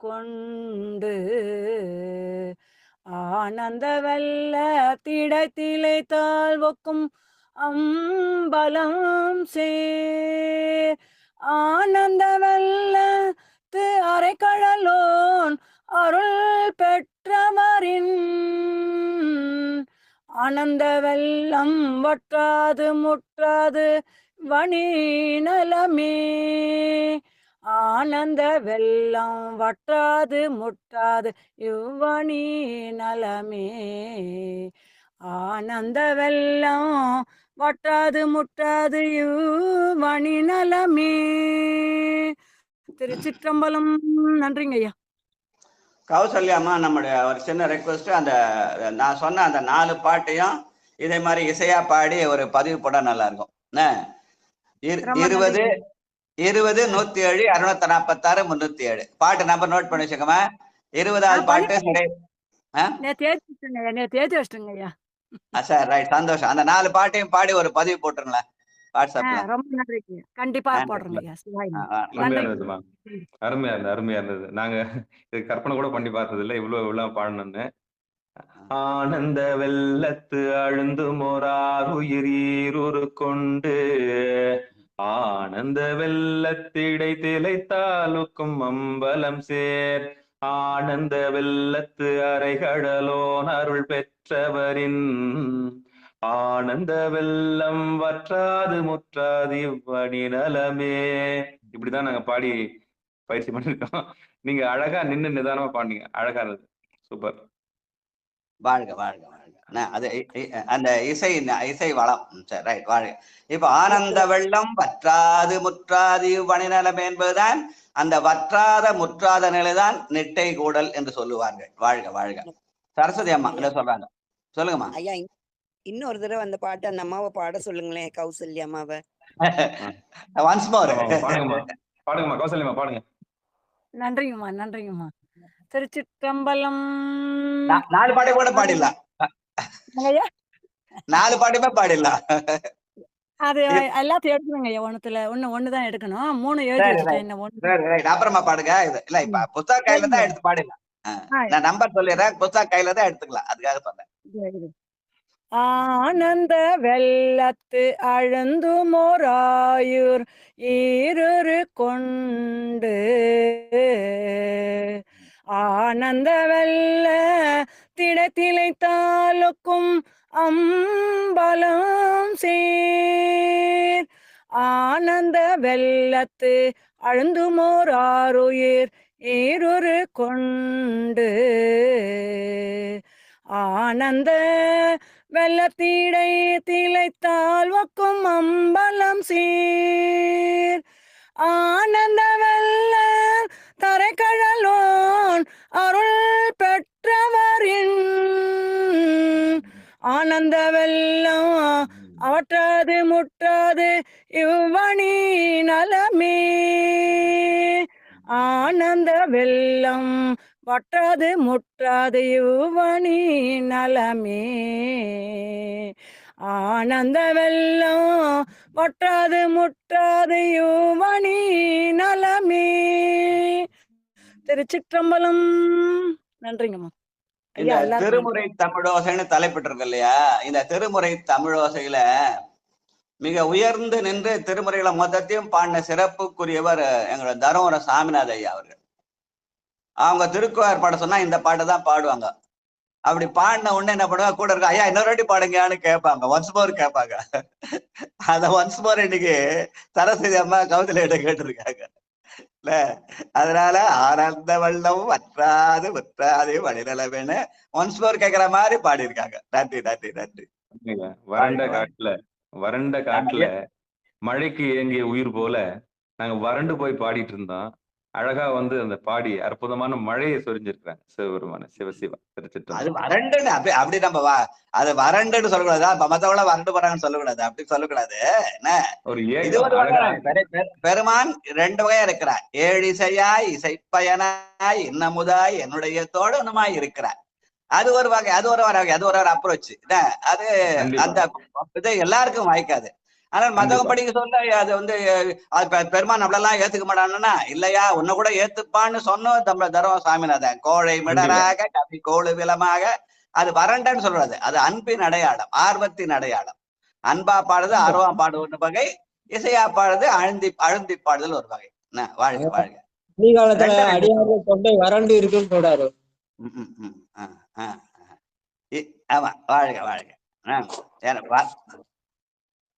கொண்டு ஆனந்த வெள்ள திளைத்தால் ஒக்கும் அம்பலம் சேர் ஆனந்த வெள்ளத்து அரைக்கழலோன் அருள் பெற்றவரின் ஆனந்த வெள்ளம் வற்றாது முற்றாது வணி நலமே. ஆனந்த வெள்ளம் வற்றாது முற்றாது இவ்வணி நலமே. ஆனந்த வெள்ளம் வற்றாது முற்றாது இவ்வணி நலமே. திருச்சிற்றம்பலம். நன்றிங்க ஐயா. கௌசல்யாமா, நம்முடைய ஒரு சின்ன ரெக்வஸ்ட், அந்த நான் சொன்ன அந்த 4 பாட்டையும் இதே மாதிரி இசையா பாடி ஒரு பதிவு போட நல்லா இருக்கும். 20 20 107 646 307 பாட்டு நம்பர் நோட் பண்ணி வச்சுக்கோமா. 20வது பாட்டு சரி. சார் ரைட், சந்தோஷம். அந்த 4 பாட்டையும் பாடி ஒரு பதிவு போட்டுருங்களேன் வாட்ஸ்அப்ல. ரொம்ப நன்றிங்க. கண்டிப்பா போடுறேங்க. அருமையா இருந்தது, அருமையா இருந்தது. நாங்க இது கற்பனை கூட பண்ணி பார்த்தது இல்லை, இவ்வளவு பாடணும்னு. ஆனந்த வெள்ளத்து அழுந்துமோரார் உயிரீரு கொண்டு ஆனந்த வெள்ளத்திடை திளைத்தாலுக்கும் அம்பலம் சேர் ஆனந்த வெள்ளத்து அரைகடலோன் அருள் பெற்றவரின் ஆனந்த வெள்ளம் வற்றாது முற்றாது இவ்வணி நலமே. இப்படிதான் நாங்க பாடி பயிற்சி பண்ணிருக்கோம். நீங்க அழகா நின்று நிதானமா பாடுனீங்க, அழகா இருந்தது, சூப்பர். வாழ்க வாழ்க வாழ்க. அது அந்த இசை வளம். சரி ரைட், வாழ்க. இப்ப ஆனந்த வெள்ளம் வற்றாது முற்றாது இவ்வணி நலமே என்பதுதான் அந்த வற்றாத முற்றாத நிலைதான் நெட்டை கூடல் என்று சொல்லுவார்கள். வாழ்க வாழ்க. சரஸ்வதி அம்மா என்ன சொல்றாங்க, சொல்லுங்கம்மா. ஐயா, இன்னொரு தடவை அந்த பாட்டு அந்த அம்மாவை பாட சொல்லுங்களேன், கௌசல்யா அம்மாவை. ஒன்ஸ் மோர் பாடுங்கம்மா, கௌசல்யா பாடுங்க. நன்றிங்கம்மா, நன்றிங்கம்மா. திருச்சிற்றம்பலம். 4 பாட்டு கூட பாடிடலாம், 4 பாட்டுமே பாடிடலாம். அது எல்லாத்தையும் எடுக்கணுங்க ஐயா. ஒண்ணுதான் எடுக்கணும். 3 எழுதி வச்சுட்டேன். அப்புறமா பாடுங்க. இல்ல இப்ப புத்தக கையில தான் எடுத்து பாடிடலாம். நான் நம்பர் சொல்லிடுறேன், புத்தக கையில தான் எடுத்துக்கலாம், அதுக்காக சொன்னேன். ஆனந்த வெள்ளத்து அழுந்துமோராயூர் ஈரு கொண்டு ஆனந்த வெள்ள திளைத்தாலுக்கும் அம்பலம் சீர் ஆனந்த வெள்ளத்து அழுந்துமோராருயிர் ஈரு கொண்டு ஆனந்த வெள்ளத்தீடை திளைத்தால் வக்கும் அம்பலம் சீர் ஆனந்த வெள்ள தரைக்கழலோன் அருள் பெற்றவரின் ஆனந்த வெள்ளம் அவற்றாது முற்றாது இவ்வணி நலமே. ஆனந்த வெள்ளம் வற்றாது முற்றாது இவ்வணி நலமே. ஆனந்த வெள்ளம் வற்றாது முற்றாது இவ்வணி நலமே. திருச்சிற்றம்பலம். நன்றிங்கம்மா. இந்த திருமுறை தமிழோசைன்னு தலைப்பிட்டிருக்கு இல்லையா? இந்த திருமுறை தமிழோசையில மிக உயர்ந்து நின்று திருமுறைகளை மொத்தத்தையும் பாடின சிறப்புக்குரியவர் எங்களோட தருமபுர சாமிநாத ஐயா அவர்கள். அவங்க திருக்குவார் பாட சொன்னா இந்த பாட்டு தான் பாடுவாங்க. அப்படி பாடின உடனே என்ன பண்ணுவாங்க, கூட இருக்க ஐயா இன்னொரு வாட்டி பாடுங்கன்னு கேட்பாங்க, ஒன்ஸ் மோர் கேட்பாங்க. அத ஒன்ஸ் மோர் இன்னைக்கு சரஸ்வதி அம்மா கௌசல்யா கேட்டிருக்காங்க. அதனால ஆனந்த வெள்ளம் வற்றாது முற்றாது வழிநலவேன்னு ஒன்ஸ் மோர் கேட்கிற மாதிரி பாடியிருக்காங்க. நன்றி நன்றி நன்றி. வறண்ட காட்டுல மழைக்கு ஏங்கிய உயிர் போல நாங்க வறண்டு போய் பாடிட்டு இருந்தோம். அழகா அந்த பாடி அற்புதமான மழையை சொரிஞ்சிருக்காங்க சிவபெருமான சிவசிவா. அது வறண்டுன்னு அப்படி நம்ம அது வறண்டுன்னு சொல்லக்கூடாது, மத்தவங்கள வறண்டு போறாங்கன்னு சொல்லக்கூடாது, அப்படி சொல்லக்கூடாது. இது ஒரு பெருமான் 2 வகையா இருக்கிறார். 7 இசையாய் இசைப்பயனாய் இன்னமுதாய் என்னுடைய தோழனுமாய் இருக்கிறார். அது ஒரு வகை, அது ஒரு வகை, அது ஒரு அப்ரோச். அது அந்த இதை எல்லாருக்கும் வாய்க்காது. ஆனால் மத்தவங்க படிக்க சொல்ல அது பெருமான் நம்மளெல்லாம் ஏத்துக்க மாட்டான்னா, இல்லையா உன்னை கூட ஏத்துப்பான்னு சொன்னோம் நம்ம தரும சாமிநாதன். கோழை மிடராக கவி கோழு விலமாக. அது வறண்டன்னு சொல்றது, அது அன்பின் அடையாளம், ஆர்வத்தின் அடையாளம். அன்பா பாடுது ஆர்வம் பாடுவது ஒரு வகை, இசையா பாடுது அழுந்தி பாடுதல் ஒரு வகை. வாழ்க வாழ்க. காலத்துல ரெண்டரை அடியார்கள் தொண்டை வறண்டு இருக்குன்னு சொல்றாரு. ஆமா, வாழ்க வாழ்க.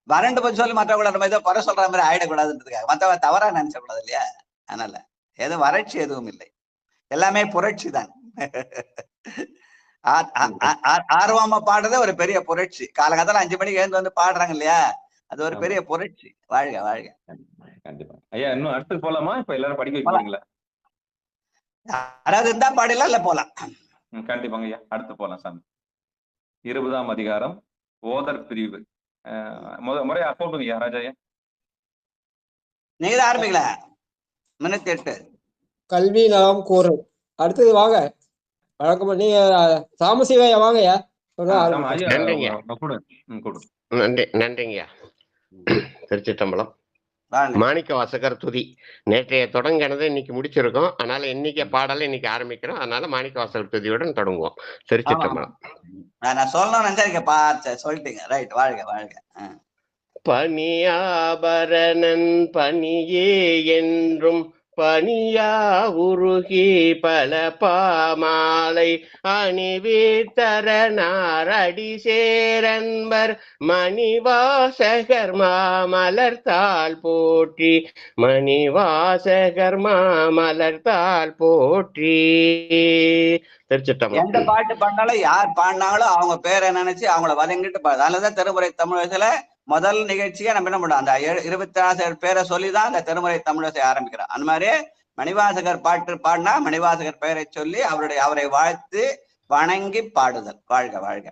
வறண்டு போய் சொல்லி மற்றவங்கள நம்ம ஏதோ குறை சொல்ற மாதிரி ஆயிடக்கூடாதுன்றதுக்காக, மற்றவ தவறா நினைச்ச கூடாது இல்லையா? அதனால எதுவும் வறட்சி எதுவும் இல்லை, எல்லாமே புரட்சி தான். ஆர்வமா பாடுறதே ஒரு பெரிய புரட்சி. காலகாலத்துல 5 மணிக்கு எழுந்து வந்து பாடுறாங்க இல்லையா, அது ஒரு பெரிய புரட்சி. வாழ்க வாழ்க. கண்டிப்பா ஐயா. இன்னும் அடுத்து போலாமா? இப்ப எல்லாரும் படிக்க வைக்கிறீங்களா? யாராவது இருந்தா பாடலாம், இல்ல போலாம். கண்டிப்பாங்க ஐயா, அடுத்து போலாம் சாமி. 20ஆம் அதிகாரம் ஓதர் பிரிவு. முறையா போட்டுங்க ஐயா ராஜாயா. நீங்க தான் ஆரம்பிக்கல. 38 கல்வி நலம் கூறல். அடுத்தது வாங்க, வழக்கமா நீங்க சாமசிவாயா வாங்கய்யா. நன்றிங்கய்யா. திருச்சிற்றம்பலம். மாணிக்க வாசகர் துதி. நேற்றைய தொடங்கினதை இன்னைக்கு முடிச்சிருக்கோம். அதனால இன்னைக்கு பாடலை இன்னைக்கு ஆரம்பிக்கிறோம். அதனால மாணிக்க வாசகர் துதியுடன் தொடங்குவோம். திருச்சிற்றம்பலம். நான் சொல்லணும்னு சொல்லிட்டீங்க. ரைட். வாழ்க வாழ்க. பணியாபரணன் பணியே என்றும் பணியா உருகி பல பாமாலை அணிவித்தரனார் அடி சேரன்பர் மணிவாசகர் மாமலர்த்தாள் போற்றி, மணிவாசகர் மாமலர்த்தாள் போற்றி. திருச்சிட்டம்பலம். எந்த பாட்டு பாடினாலும் யார் பாடினாலும் அவங்க பேரை நினைச்சு அவங்கள வதங்கிட்டு பாடு. அதனாலதான் திருமுறை தமிழகத்துல முதல் நிகழ்ச்சியை நம்ம என்ன பண்ணோம், அந்த 26 பேரை சொல்லிதான் அந்த திருமுறை தமிழகத்தை ஆரம்பிக்கிறோம். அந்த மாதிரி மணிவாசகர் பாட்டு பாடினா மணிவாசகர் பெயரை சொல்லி அவரை வாழ்த்து வணங்கி பாடுதல். வாழ்க வாழ்க.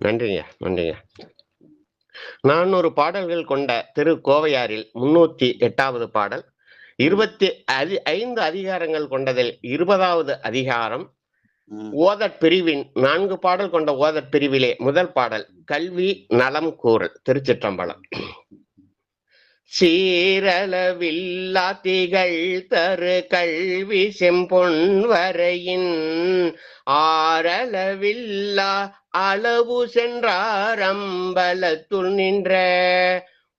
நன்றிங்க நன்றிங்க. 400 பாடல்கள் கொண்ட திருக்கோவையாரில் 308வது பாடல். 25 அதிகாரங்கள் கொண்டதில் 20வது அதிகாரம் ஓதற் பிரிவின் 4 பாடல் கொண்ட ஓதற் பிரிவிலே முதல் பாடல் கல்வி நலம் கூறல். திருச்சிற்றம்பலம். சீரளவில்லா திகழ் தரு கல்வி செம்பொன் வரையின் ஆரளவில்லா அளவு சென்றார் அம்பலத்துள் நின்ற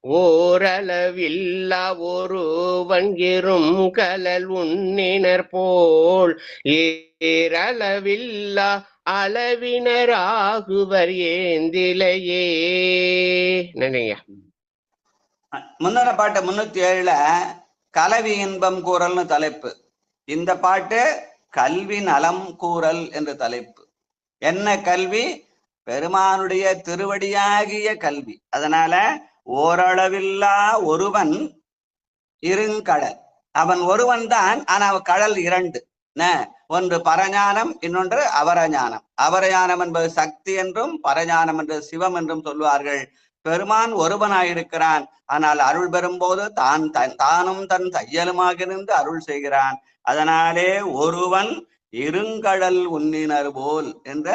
ஓரளவில்லா ஒருவன்கிரும் கலல் உண்ணினர் போல் ஏரளவில்லா அளவினராகுவர் ஏந்திலையே. நன்றிங்க. முன்னர பாட்டு 307 கலவி இன்பம் கூறல்னு தலைப்பு. இந்த பாட்டு கல்வி நலம் கூறல் என்று தலைப்பு. என்ன கல்வி? பெருமானுடைய திருவடியாகிய கல்வி. அதனால ஓரளவில்லா ஒருவன் இருங்கடல். அவன் ஒருவன் தான், ஆனா கடல் 2. ஒன்று பரஞானம், இன்னொன்று அவரஞானம். அவரஞானம் என்பது சக்தி என்றும் பரஞானம் என்று சிவம் என்றும் சொல்வார்கள். பெருமான் ஒருவனாயிருக்கிறான், ஆனால் அருள் பெறும்போது தானும் தன் தையலுமாக இருந்து அருள் செய்கிறான். அதனாலே ஒருவன் இருங்கடல் உண்ணினர் போல் என்ற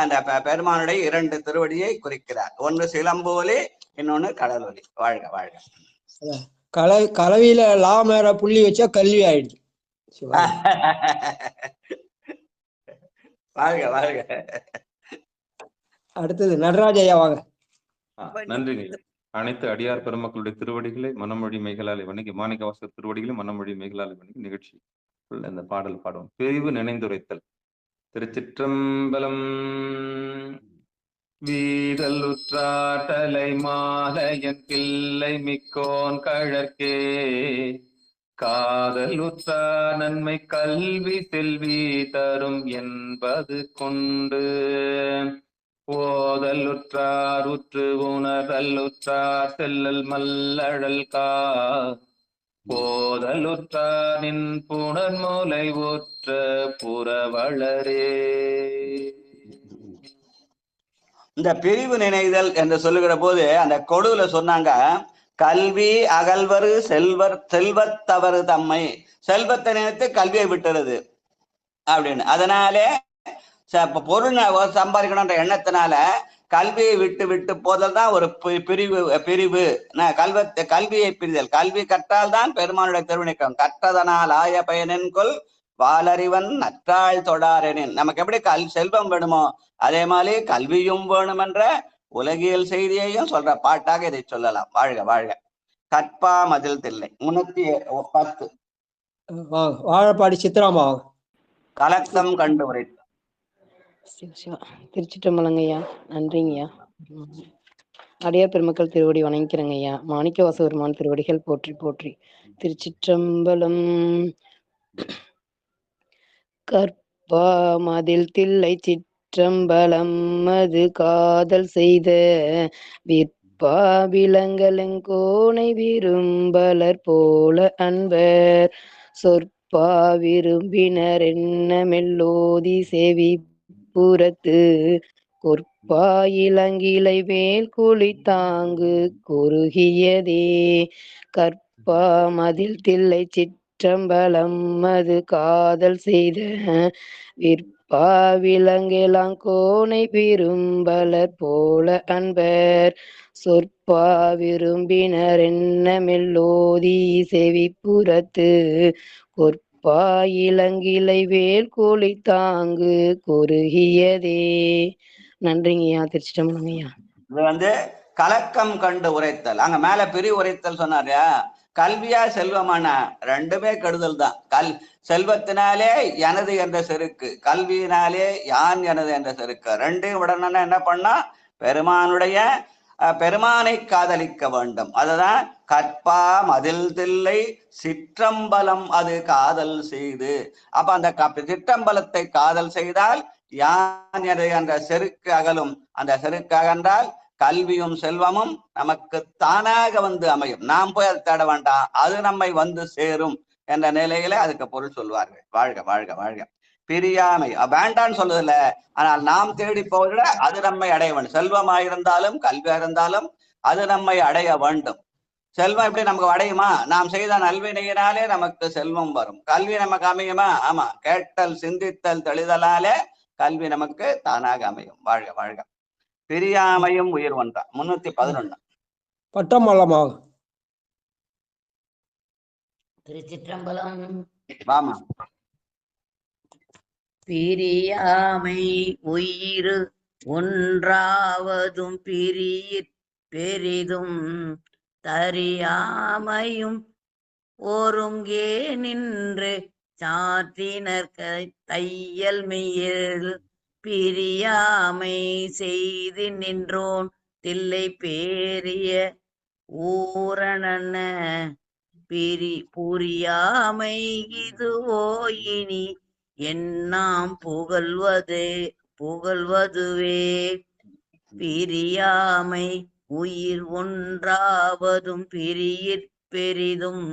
அந்த பெருமானுடைய 2 திருவடியை குறிக்கிறார். ஒன்று சிலம்போலி, இன்னொன்னு கடல் ஒலி. வாழ்க வாழ்க. கலவியில லா மேல புள்ளி வச்சா கல்வி ஆயிடுச்சு. வாழ்க வாழ்க. அடுத்தது நடராஜையா வாங்க. நன்றிங்க. அனைத்து அடியார் பெருமக்களுடைய திருவடிகளை மனமொழி மெய்களாலை வணங்கி, மாணிக்க வாசகர் திருவடிகளை மனமொழி மெய்களாலை வணங்கி நிகழ்ச்சி இந்த பாடல் பாடுவோம். பிரிவு நினைந்துரைத்தல். திருச்சிற்றம்பலம். வீரல் உற்றாட்டலை மாலையன் பிள்ளை மிக்கோன் கழற்கே காதல் உற்றா நன்மை கல்வி செல்வி தரும் என்பது கொண்டு ஓதல் உற்றார் உற்று உணர்தல் உற்றார் செல்லல் மல்லழல் போதல் உற்றானின் புனர்மூலை உற்ற புறவளரே. இந்த பிரிவு நினைதல் என்று சொல்லுகிற போது அந்த கொடுல சொன்னாங்க, கல்வி அகல்வரு செல்வத்தவரு தம்மை, செல்வத்தை நினைத்து கல்வியை விட்டுறது அப்படின்னு. அதனாலே பொருள் சம்பாதிக்கணும்ன்ற எண்ணத்தினால கல்வியை விட்டு போதல் தான் ஒரு பிரிவு. கல்வியை பிரிதல். கல்வி கற்றால் தான் பெருமானுடைய திருவினைக்கம். கற்றதனால் ஆய பயனென்கொல் வாலறிவன் நற்றாள் தொடாரெனின். நமக்கு எப்படி செல்வம் வேணுமோ அதே மாதிரி கல்வியும் வேணும் என்ற உலகியல் செய்தியையும் சொல்ற பாட்டாக இதை சொல்லலாம். வாழ்க வாழ்க. கற்பா மதில் தில்லை. 310 வாங்க வாழப்பாடி சித்ராமா வாங்க. கலக்கம் கண்டு உரைத்த. சிவா சிவா. திருச்சிற்றம்பலங்க ஐயா. நன்றிங்க ஐயா. அடியார் பெருமக்கள் திருவடி வணங்கிக்கிறேங்க ஐயா. மாணிக்க வாசகருமான் திருவடிகள் போற்றி போற்றி. திருச்சிற்றம்பலம். கற்பாமதில் தில்லை சிற்றம்பலம் அது காதல் செய்த விற்பா விலங்கலங்கோனை விரும்பலர் போல அன்பர் சொற்பா விரும்பினர் என்ன மெல்லோதி செவி புறத்து கொற்பா இளங்கிளை வேல் குழி தாங்கு குறுகியதே கற்பா மதில் தில்லை சிற்றம்பலம் அது காதல் செய்த விற்பா விலங்கெலாங்கோனை விரும்பலர் போல அன்பர் சொற்பா விரும்பினர் என்ன மெல்லோதி செவி புறத்து கொற்பா இளங்கிளை வேல் கூலி தாங்கு குறுகியதே. நன்றிங்கய்யா. திருச்சிட்டம்பலங்கய்யா. இது கலக்கம் கண்டு உரைத்தல். அங்க மேல பிரி உரைத்தல் சொன்னாரியா, கல்வியா செல்வமான ரெண்டுமே கெடுதல் தான். செல்வத்தினாலே எனது என்ற செருக்கு, கல்வியினாலே யான் எனது என்ற செருக்கு, ரெண்டையும் விடணும்னா என்ன பண்ணா பெருமானை காதலிக்க வேண்டும். அதுதான் கற்பா மதில் தில்லை சிற்றம்பலம் அது காதல் செய்து. அப்ப அந்த சிற்றம்பலத்தை காதல் செய்தால் யான் எனது என்ற செருக்கு அகலும். அந்த செருக்கு அகன்றால் கல்வியும் செல்வமும் நமக்கு தானாக வந்து அமையும். நாம் போய் அதை தேட வேண்டாம், அது நம்மை வந்து சேரும் என்ற நிலையில அதுக்கு பொருள் சொல்வார்கள். வாழ்க வாழ்க வாழ்க. பிரியாமை வேண்டான்னு சொல்லுதில்ல, ஆனால் நாம் தேடி போகிற அது நம்மை அடைய வேண்டும். செல்வமாயிருந்தாலும் கல்வியா இருந்தாலும் அது நம்மை அடைய வேண்டும். செல்வம் எப்படி நமக்கு அடையுமா? நாம் செய்த நல்வினையினாலே நமக்கு செல்வம் வரும். கல்வி நமக்கு அமையுமா? ஆமா, கேட்டல் சிந்தித்தல் தெளிதலாலே கல்வி நமக்கு தானாக அமையும். வாழ்க வாழ்க. பிரியாமையும் உயிர் ஒன்றா. 311. பட்டமல்லமாக. திருச்சிற்றம்பலம். வாமா. பிரியாமை உயிர் ஒன்றாவதும் பிரியற் பெரிதும் தரியாமையும் ஒருங்கே நின்று சாற்றினர் தையல் மெய்யில் பிரியாமை செய்து நின்றோன் தில்லை பேரிய ஊரணன புரியாமை இதுவோ இனி என்னாம் புகழ்வதுவே பிரியாமை உயிர் ஒன்றாவதும் பிரியற் பெரிதும்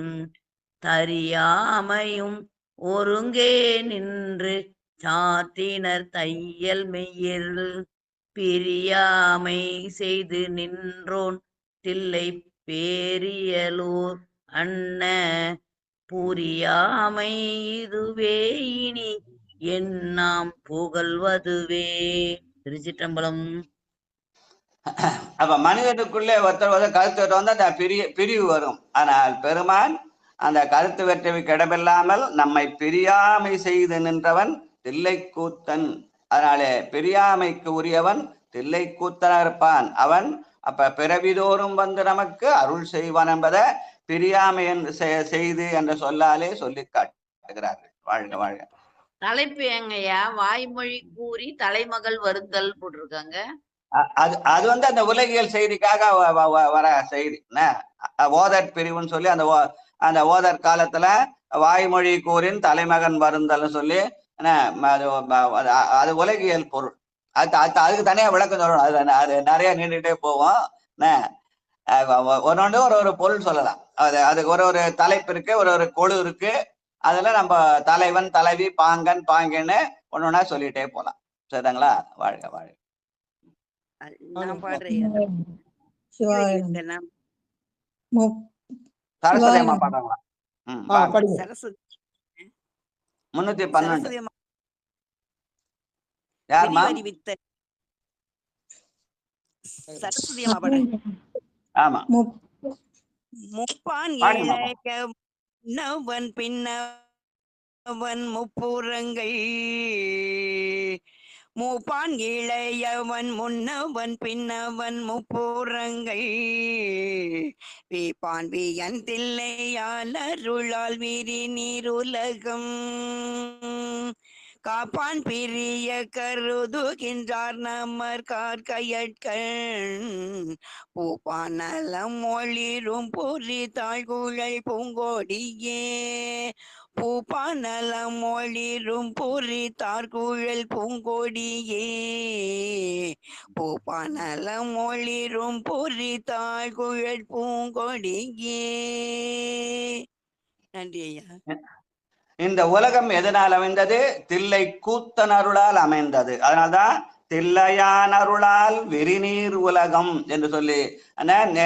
தரியாமையும் ஒருங்கே நின்று சாற்றினர் தையல் மெய்யில் பிரியாமை செய்து நின்றோன் தில்லை பேரியலூர் அன்ன புரியாமை இதுவே இனி என்னாம் புகழ்வதுவே. திருச்சிற்றம்பலம். அப்ப மனிதனுக்குள்ளே ஒருத்தர் கருத்து வந்து அந்த பிரிவு வரும். ஆனால் பெருமான் அந்த கருத்து வெற்றவிக்கு இடமில்லாமல் நம்மை பிரியாமை செய்து நின்றவன் தில்லைக்கூத்தன். அதனாலே பிரியாமைக்கு உரியவன் தில்லைக்கூத்தனாக இருப்பான். அவன் அப்ப பிறவிதோறும் வந்து நமக்கு அருள் செய்வான் என்பதை பிரியாமை செய்து என்ற சொல்லாலே சொல்லி காட்டுகிறார்கள். வாழ்க வாழ்க. தலைப்பு எங்கய்யா? வாய்மொழி கூறி தலைமகள் வருத்தல் போட்டிருக்காங்க. அது வந்து அந்த உலகியல் செய்திக்காக வர செய்தி. ஓதற் பிரிவுன்னு சொல்லி அந்த ஓதற் காலத்துல வாய்மொழி கூறின் தலைமகன் வருந்தல்னு சொல்லி அது உலகியல் பொருள். அதுக்கு தனியா விளக்கம் சொல்லணும். அது நிறைய நீண்டுகிட்டே போவோம். ஒன்னொன்று ஒரு பொருள் சொல்லலாம். அதுக்கு ஒரு தலைப்பு இருக்கு, ஒரு குழு இருக்கு. அதுல நம்ம தலைவன் தலைவி பாங்கன் பாங்கன்னு ஒன்னொன்னா சொல்லிட்டே போலாம். சரிங்களா? வாழ்க வாழ்க. நான் பாடுறேன். சரஸ்வதி அம்மா பாடுறாங்களா? சரஸ்வதி 312. யாருமா? சரஸ்வதி அம்மா பாடுறேன். ஆமா. முப்பான் இளையவன் பின்னவன் முப்புறங்கள் மூப்பான் இளையவன் முன்னவன் பின்னவன் முப்புறங்கள் வீப்பான் வீயன் தில்லையால் அருளால் விரி நீருலகம் காப்பான் பிரிய கருதுகின்றார் நமர் கார்கையட்கண் பூப்பான் நலம் ஒளிரும் பொறி தாழ்குழல் பூங்கோடியே பூப்பான் நலம் ஒளிரும் பொறி தாழ்குழல் பூங்கோடியே பூப்பான் நலம் ஒளிரும் பொறி தாழ்குழல் பூங்கோடியே. நன்றி ஐயா. இந்த உலகம் எதனால் அமைந்தது? தில்லை கூத்தன் அருளால் அமைந்தது. அதனால்தான் தில்லையான் அருளால் விரிநீர் உலகம் என்று சொல்லி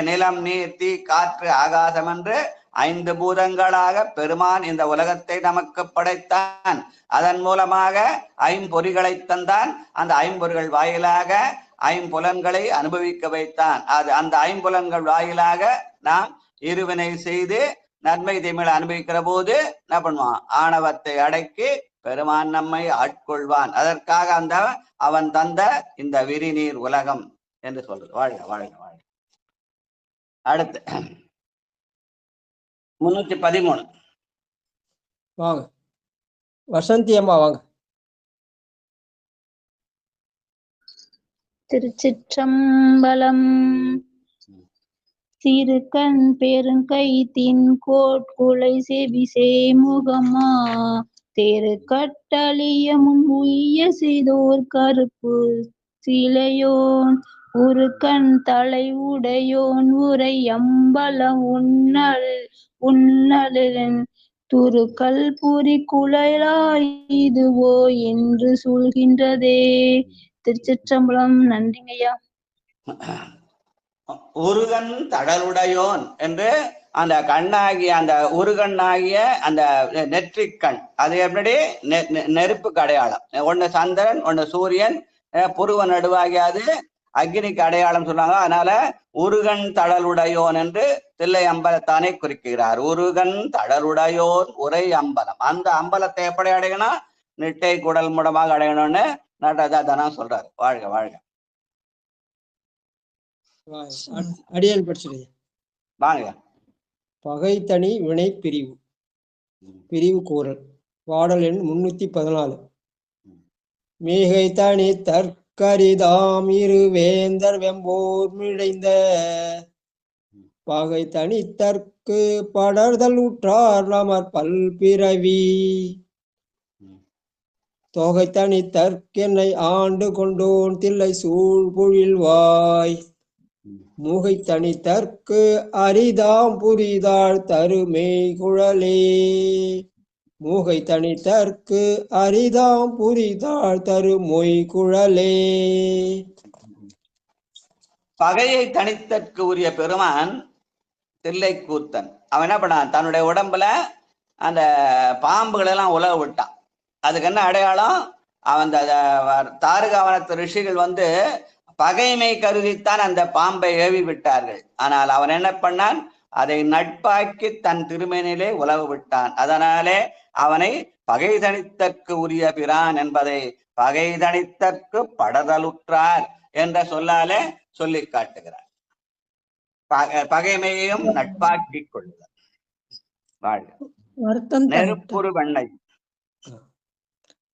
நிலம் நீர் தீ காற்று ஆகாசம் என்று 5 பூதங்களாக பெருமான் இந்த உலகத்தை நமக்கு படைத்தான். அதன் மூலமாக 5 பொறிகளை தந்தான். அந்த 5 பொறிகள் வாயிலாக 5 புலன்களை அனுபவிக்க வைத்தான். அந்த 5 புலன்கள் வாயிலாக நாம் இருவினை செய்து நன்மை தீமைகளை அனுபவிக்கிற போது என்ன பண்ணுவான்? ஆணவத்தை அடக்கி பெருமான் நம்மை ஆட்கொள்வான். அதற்காக அவன் தந்த இந்த விரிநீர் உலகம் என்று சொல்றது. வாழ்க வாழ்க வாழ்க. அடுத்து 313 வாங்க வசந்தி அம்மா வாங்க. திருச்சிற்றம்பலம். சிறுகண் பெருங்கைத்தின் கோட்குலை செவிசே முகமா தேரு கட்டளியமும் உய்ய செய்தோர் கருப்பு சிலையோன் ஒரு கண் தலை உடையோன் உரை அம்பலம் உன்னலின் துருக்கல் புரி குழலாய் இதுவோ என்று சொல்கின்றதே. திருச்சிற்றம்பலம். நன்றிங்கய்யா. உருகன் தடலுடையோன் என்று அந்த கண்ணாகிய அந்த உருகண்ணாகிய அந்த நெற்றிக்கண் அது எப்படி நெருப்புக்கு அடையாளம். ஒண்ணு சந்திரன் ஒண்ணு சூரியன் புருவ நடுவாகிய அது அக்னிக்கு அடையாளம் சொன்னாங்க. அதனால உருகன் தடலுடையோன் என்று தில்லை அம்பலத்தானே குறிக்கிறார். உருகன் தடலுடையோன் உரை அம்பலம். அந்த அம்பலத்தை எப்படி அடையணும்? நிட்டை குடல் மூலமாக அடையணும்னு நடராஜா சொல்றாரு. வாழ்க வாழ்க. அடியேன் படிச்சிருங்க. வாங்க. பகைத்தனி வினை பிரிவு பிரிவு கூறல். பாடல் எண் 314. மிகை தனி தற்கரிதாம் இரு வேந்தர் வெம்போர் மிழைந்த பகை தனி தற்கு படர்தல் உற்றார் நமர் பல்பிறவி தொகை தனி தற்கென்னை ஆண்டு கொண்டோன் தில்லை சூழ் பொழில்வாய் மூகை தனி தற்கு அரிதாம் புரிதாள் தருமே குழலே மூகை தனி தற்கு அரிதாம் புரிதாள் தருமொய் குழலே. பகையை தனித்தற்கு உரிய பெருமான் தில்லை கூத்தன். அவன் என்ன பண்ணான்? தன்னுடைய உடம்புல அந்த பாம்புகள் எல்லாம் உலக விட்டான். அதுக்கு என்ன அடையாளம்? அவன் தாருகாவனத்து ரிஷிகள் பகைமை கருதித்தான் அந்த பாம்பை ஏவி விட்டார்கள். ஆனால் அவன் என்ன பண்ணான்? அதை நட்பாக்கி தன் திருமேனிலே உலக விட்டான். அதனாலே அவனை பகை தனித்தற்கு உரிய பிரான் என்பதை பகை தனித்தற்கு படதலுற்றார் என்ற சொல்லாலே சொல்லி காட்டுகிறார். பகைமையையும் நட்பாக்கி கொள்ளுதல். நெருப்புரு வெண்ணெய்.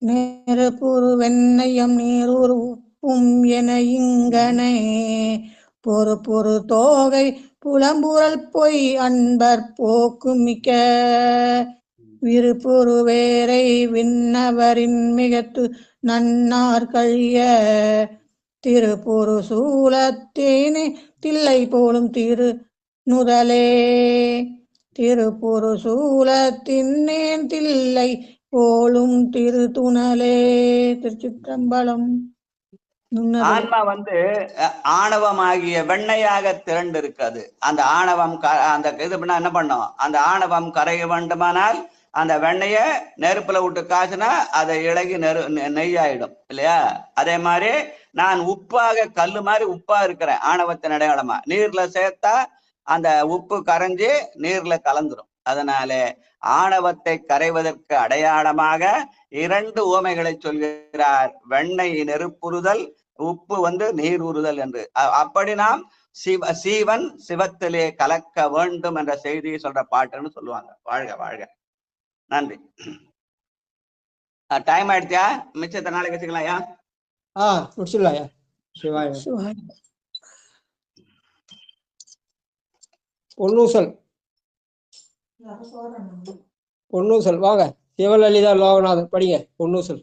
நெருப்புரு வெண்ணெயம் நீரூர் உப்பும் என இங்கனை பொறு பொறு தோகை புலம்புரல் பொய் அன்பர் போக்கு மிக்க விருப்புரு வேரை விண்ணவரின் மிகத்து நன்னார் கழிய திருப்புரு சூலத்தேனே தில்லை போலும் திரு நுதலே திருப்புரு சூலத்தின்னேன் தில்லை போலும் திரு துணலே. திருச்சிற்றம்பலம். ஆன்மா ஆணவமாகிய வெண்ணையாக திரண்டு இருக்காது. அந்த ஆணவம் அந்த இது பண்ணா என்ன பண்ணும்? அந்த ஆணவம் கரைய வேண்டுமானால் அந்த வெண்ணைய நெருப்புல விட்டு காய்ச்சினா அதை இலகி நெய்யாயிடும் இல்லையா? அதே மாதிரி நான் உப்பாக கல்லு மாதிரி உப்பா இருக்கிறேன். ஆணவத்தின் அடையாளமா நீர்ல சேர்த்தா அந்த உப்பு கரைஞ்சி நீர்ல கலந்துரும். அதனாலே ஆணவத்தை கரைவதற்கு அடையாளமாக 2 உவமைகளை சொல்கிறார். வெண்ணெய் நெருப்புறுதல், உப்பு நீர் உறுதல் என்று. அப்படி நாம் சீவன் சிவத்திலே கலக்க வேண்டும் என்ற செய்தியை சொல்ற பாட்டுன்னு சொல்லுவாங்க. வாழ்க வாழ்க. நன்றி. டைம் ஆயிடுச்சா? மிச்சத்தை நாளைக்கு வச்சுக்கலாம்யா. முடிச்சுடலாம்யா. சிவாய பொன்னூசல் வாங்க. சிவலலிதா லோகநாதன் படிங்க. பொன்னூசல்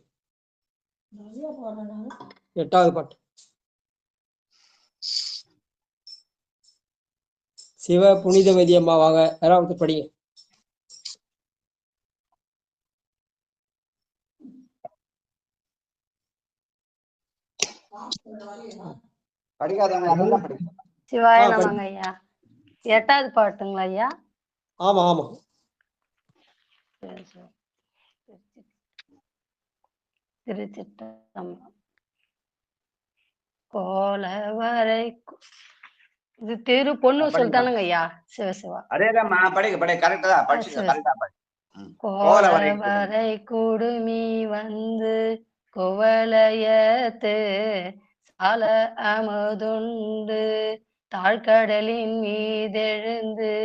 8வது பாட்டு. சிவ புனிதவதி அம்மா வாங்க. யாராவது படிங்க. சிவாய நமங்க ஐயா. 8வது பாட்டுங்களா ஐயா? ஆமா ஆமா. திருச்சிற்றம்பலம். கோலவரை இது திரு பொன்னூசல் தானுங்க ஐயா? சிவசிவா. அதேதான்மா, படிக்க படிக்க கரெக்டா தான் படிச்சுங்க. கரெக்டா படி. கோலவரை குடுமி வந்து குவலயத்து சால அமுதுண்டு தாழ்கடலின் மீதெழுந்து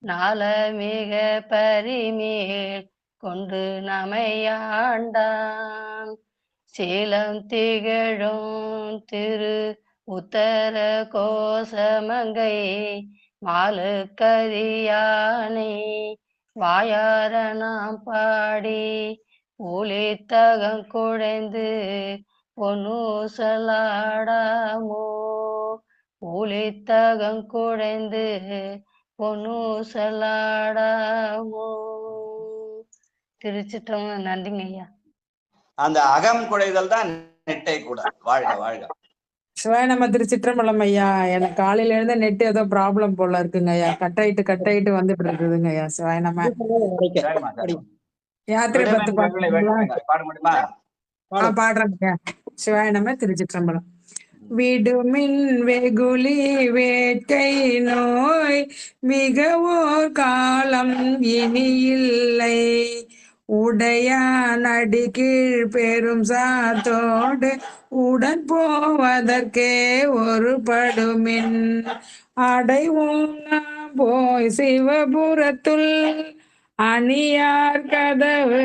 நாள மிக பரிமேல் கொண்டு நமையாண்டான் சீலம் திகழும் திரு உத்தர கோசமங்கை மாலு கரியானை வாயார நாம் பாடி ஊழித்தகம் குழைந்து பொன்னூசலாடாமோ ஊழித்தகம் குழைந்து பொன்னூசலாடாமோ. திருச்சிற்றம்பலம். நன்றிங்க ஐயா. அந்த அகம் குழைதல் தான் நெட்டை கூட. வாழ்க வாழ்க. சிவாய நம்ம. திருச்சிற்றம்பலம் ஐயா. எனக்கு காலையில இருந்து நெட் ஏதோ ப்ராப்ளம் போல இருக்குங்க ஐயா. கட் ஆயிட்டு வந்துட்டு இருக்குதுங்க ஐயா. சிவாய நம்ம. யாத்திரை 10 பாடுறேங்க. சிவாய நம்ம. திருச்சிற்றம்பலம். விடுமின் வெகுளி வேட்கை நோய் மிகவோர் காலம் இனி இல்லை உடையான் அடிக்கீழ் பெரும் சாத்தோடு உடன் போவதற்கே ஒரு படுமின் அடைவோம் நாம் போய் சிவபுரத்துள் அணியார் கதவு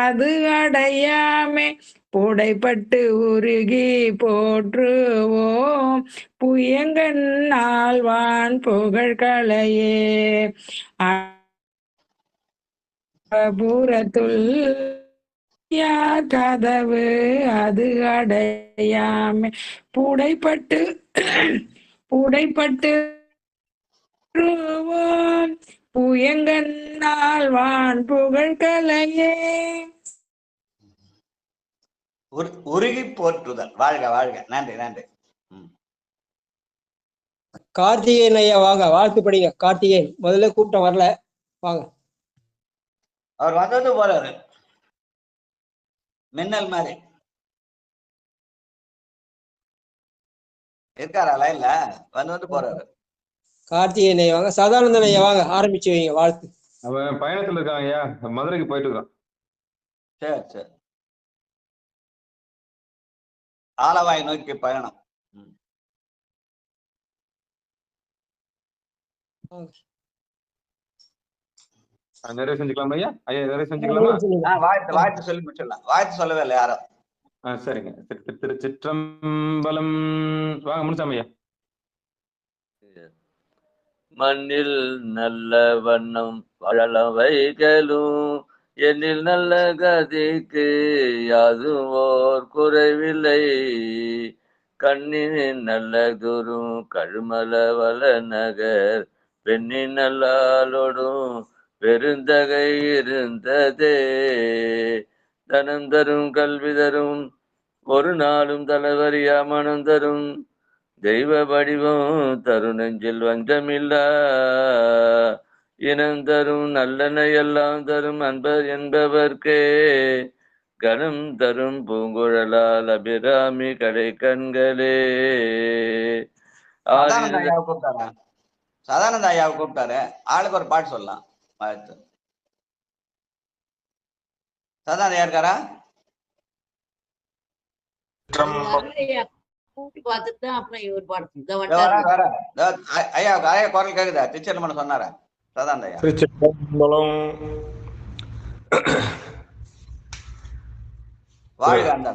அது அடையாமே புடைப்பட்டு உருகி போற்றுவோம் புயங்கன் ஆழ்வான் புகழ்களையே புறத்துள் யார் கதவு அது அடையாமே புடைப்பட்டு புயங்கன் ஆழ்வான் புகழ்களையே. உருகி போற்றுதல். வாழ்க வாழ்க. நன்றி நன்றி. கார்த்திகேயன் ஐயா வாங்க. வாழ்த்து படிங்க. கார்த்திகேயன் முதல்ல கூட்டம் வரல, வாங்க. அவர் வந்தது போறாரு மின்னல் மாதிரி. இருக்காரா? இல்ல வந்து போறாரு. கார்த்திகேயன் ஐயா வாங்க. சதானந்தன் ஐயா வாங்க. ஆரம்பிச்சு வைங்க வாழ்த்து. அவன் பயணத்துல இருக்காங்க ஐயா. மதுரைக்கு போயிட்டு இருக்கான். சரி சரி. ஆலவாய் நோக்கி பயணம். நிறைய செஞ்சுக்கலாம் ஐயா. ஐயா நிறைய செஞ்சுக்கலாமா? வாழ்த்து சொல்லி முடிச்சிடலாம். வாழ்த்து சொல்லவே இல்லை யாரும். சரிங்க. திருச்சிற்றம்பலம். வாங்க முடிச்சாம ஐயா. மண்ணில் நல்ல வண்ணம் வாழலாம் வைகளும் என்னில் நல்ல கதிக்கு யாதும் ஓர் குறைவில்லை கண்ணின் நல்ல துரும் கழுமல வள நகர் பெண்ணின் நல்லாலோடும் பெருந்தகை இருந்ததே தனம் தரும் கல்வி தரும் ஒரு நாளும் தலைவரியா மனம் தரும் தெய்வ வடிவம் தருணெஞ்சில் வஞ்சமில்லா இனம் தரும் நல்லெண்ண எல்லாம் தரும் அன்பர் என்பவர்க்கே கணம் தரும் பூங்குழலால் அபிராமி கடை கண்களே. சதானந்த ஐயாவை கூப்பிட்டாரு. ஆளுக்கு ஒரு பாட்டு சொல்லலாம். வாழ்த்து. சதானந்தா இருக்காரா? பார்த்துட்டு தான் அப்புறம் இவர் ஐயா ஐயா குரல் கேக்குதா? திருச்சிற்றம்பலம் சொன்னாரா சதானந்தா ஐயா? திருச்சிற்றம்பலம். வாழ்க அந்த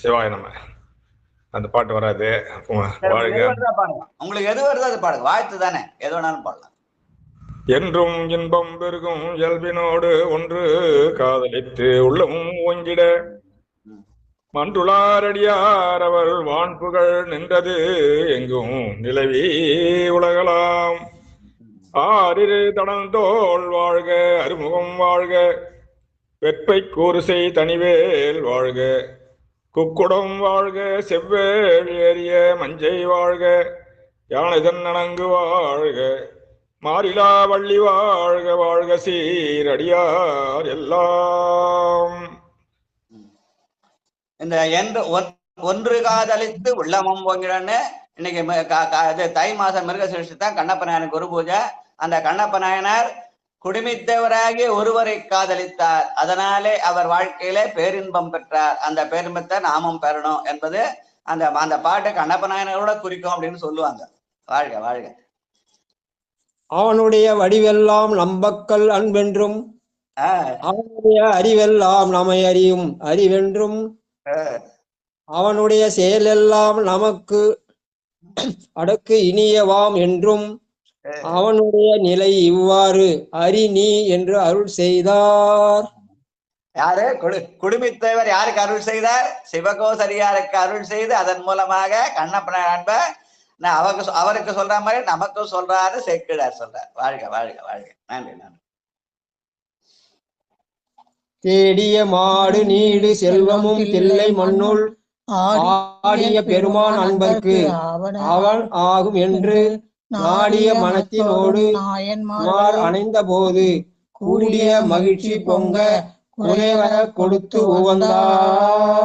சிவாய நம்ம அந்த பாட்டு வராது. உங்களுக்கு எது வருதோ அது பாடுங்க. வாழ்த்து தானே, எது வேணாலும் பாடலாம். என்றும் இன்பம் பெருகும் இயல்பினோடு ஒன்று காதலித்து உள்ளமும் ஓங்கிட மன்றுளாரடியார் அவர் வான்புகள் நின்றது எங்கும் நிலவி உலகலாம். ஆறிரு தடந்தோள் வாழ்க, அறுமுகம் வாழ்க, வெப்பை கூறுசை தனிவேல் வாழ்க, குக்குடம் வாழ்க, செவ்வேள் ஏறிய மஞ்சை வாழ்க, யானைதன் நனங்கு வாழ்க, மாறிலா வள்ளி வாழ்க, வாழ்க சீரடியார் எல்லாம். இந்த என்று ஒன்று காதலித்து உள்ளமும் பொங்கிடன்னு இன்னைக்கு தை மாசம் மிருகசீரிஷி தான் கண்ணப்ப நாயனர் குரு பூஜை. அந்த கண்ணப்ப நாயனார் குடிமித்தவராகி ஒருவரை காதலித்தார், அதனாலே அவர் வாழ்க்கையிலே பேரின்பம் பெற்றார். அந்த பேரின்பத்தை நாமும் பெறணும் என்பது அந்த அந்த பாட்டு கண்ணப்ப நாயனரோட குறிக்கும் அப்படின்னு சொல்லுவாங்க. வாழ்க வாழ்க. அவனுடைய வடிவெல்லாம் நம்பக்கல் அன்பென்றும் அவனுடைய அறிவெல்லாம் நம்மை அறியும் அறிவென்றும் அவனுடைய செயலெல்லாம் நமக்கு அடக்கு இனியவாம் என்றும் அவனுடைய நிலை இவ்வாறு அறி நீ என்று அருள் செய்தார். யாரு? குடுமித்தேவர் யாருக்கு அருள் செய்தார்? சிவகோசரியாருக்கு அருள் செய்து அதன் மூலமாக கண்ணப்ப அன்ப அவருக்கு சொல்ற மாதிரி நமக்கும் சொல்றாரு சேக்கிழார் சொல்றார். வாழ்க வாழ்க வாழ்க. நன்றி நன்றி. தேடிய மாடு நீடு செல்வமும் தில்லை மண்ணுள் ஆடிய பெருமான் அன்பர்க்கு அவன் ஆகும் என்று நாடிய மனத்தினோடு மார் அணைந்த போது கூடிய மகிழ்ச்சி பொங்க குறைவர கொடுத்து உவந்தார்.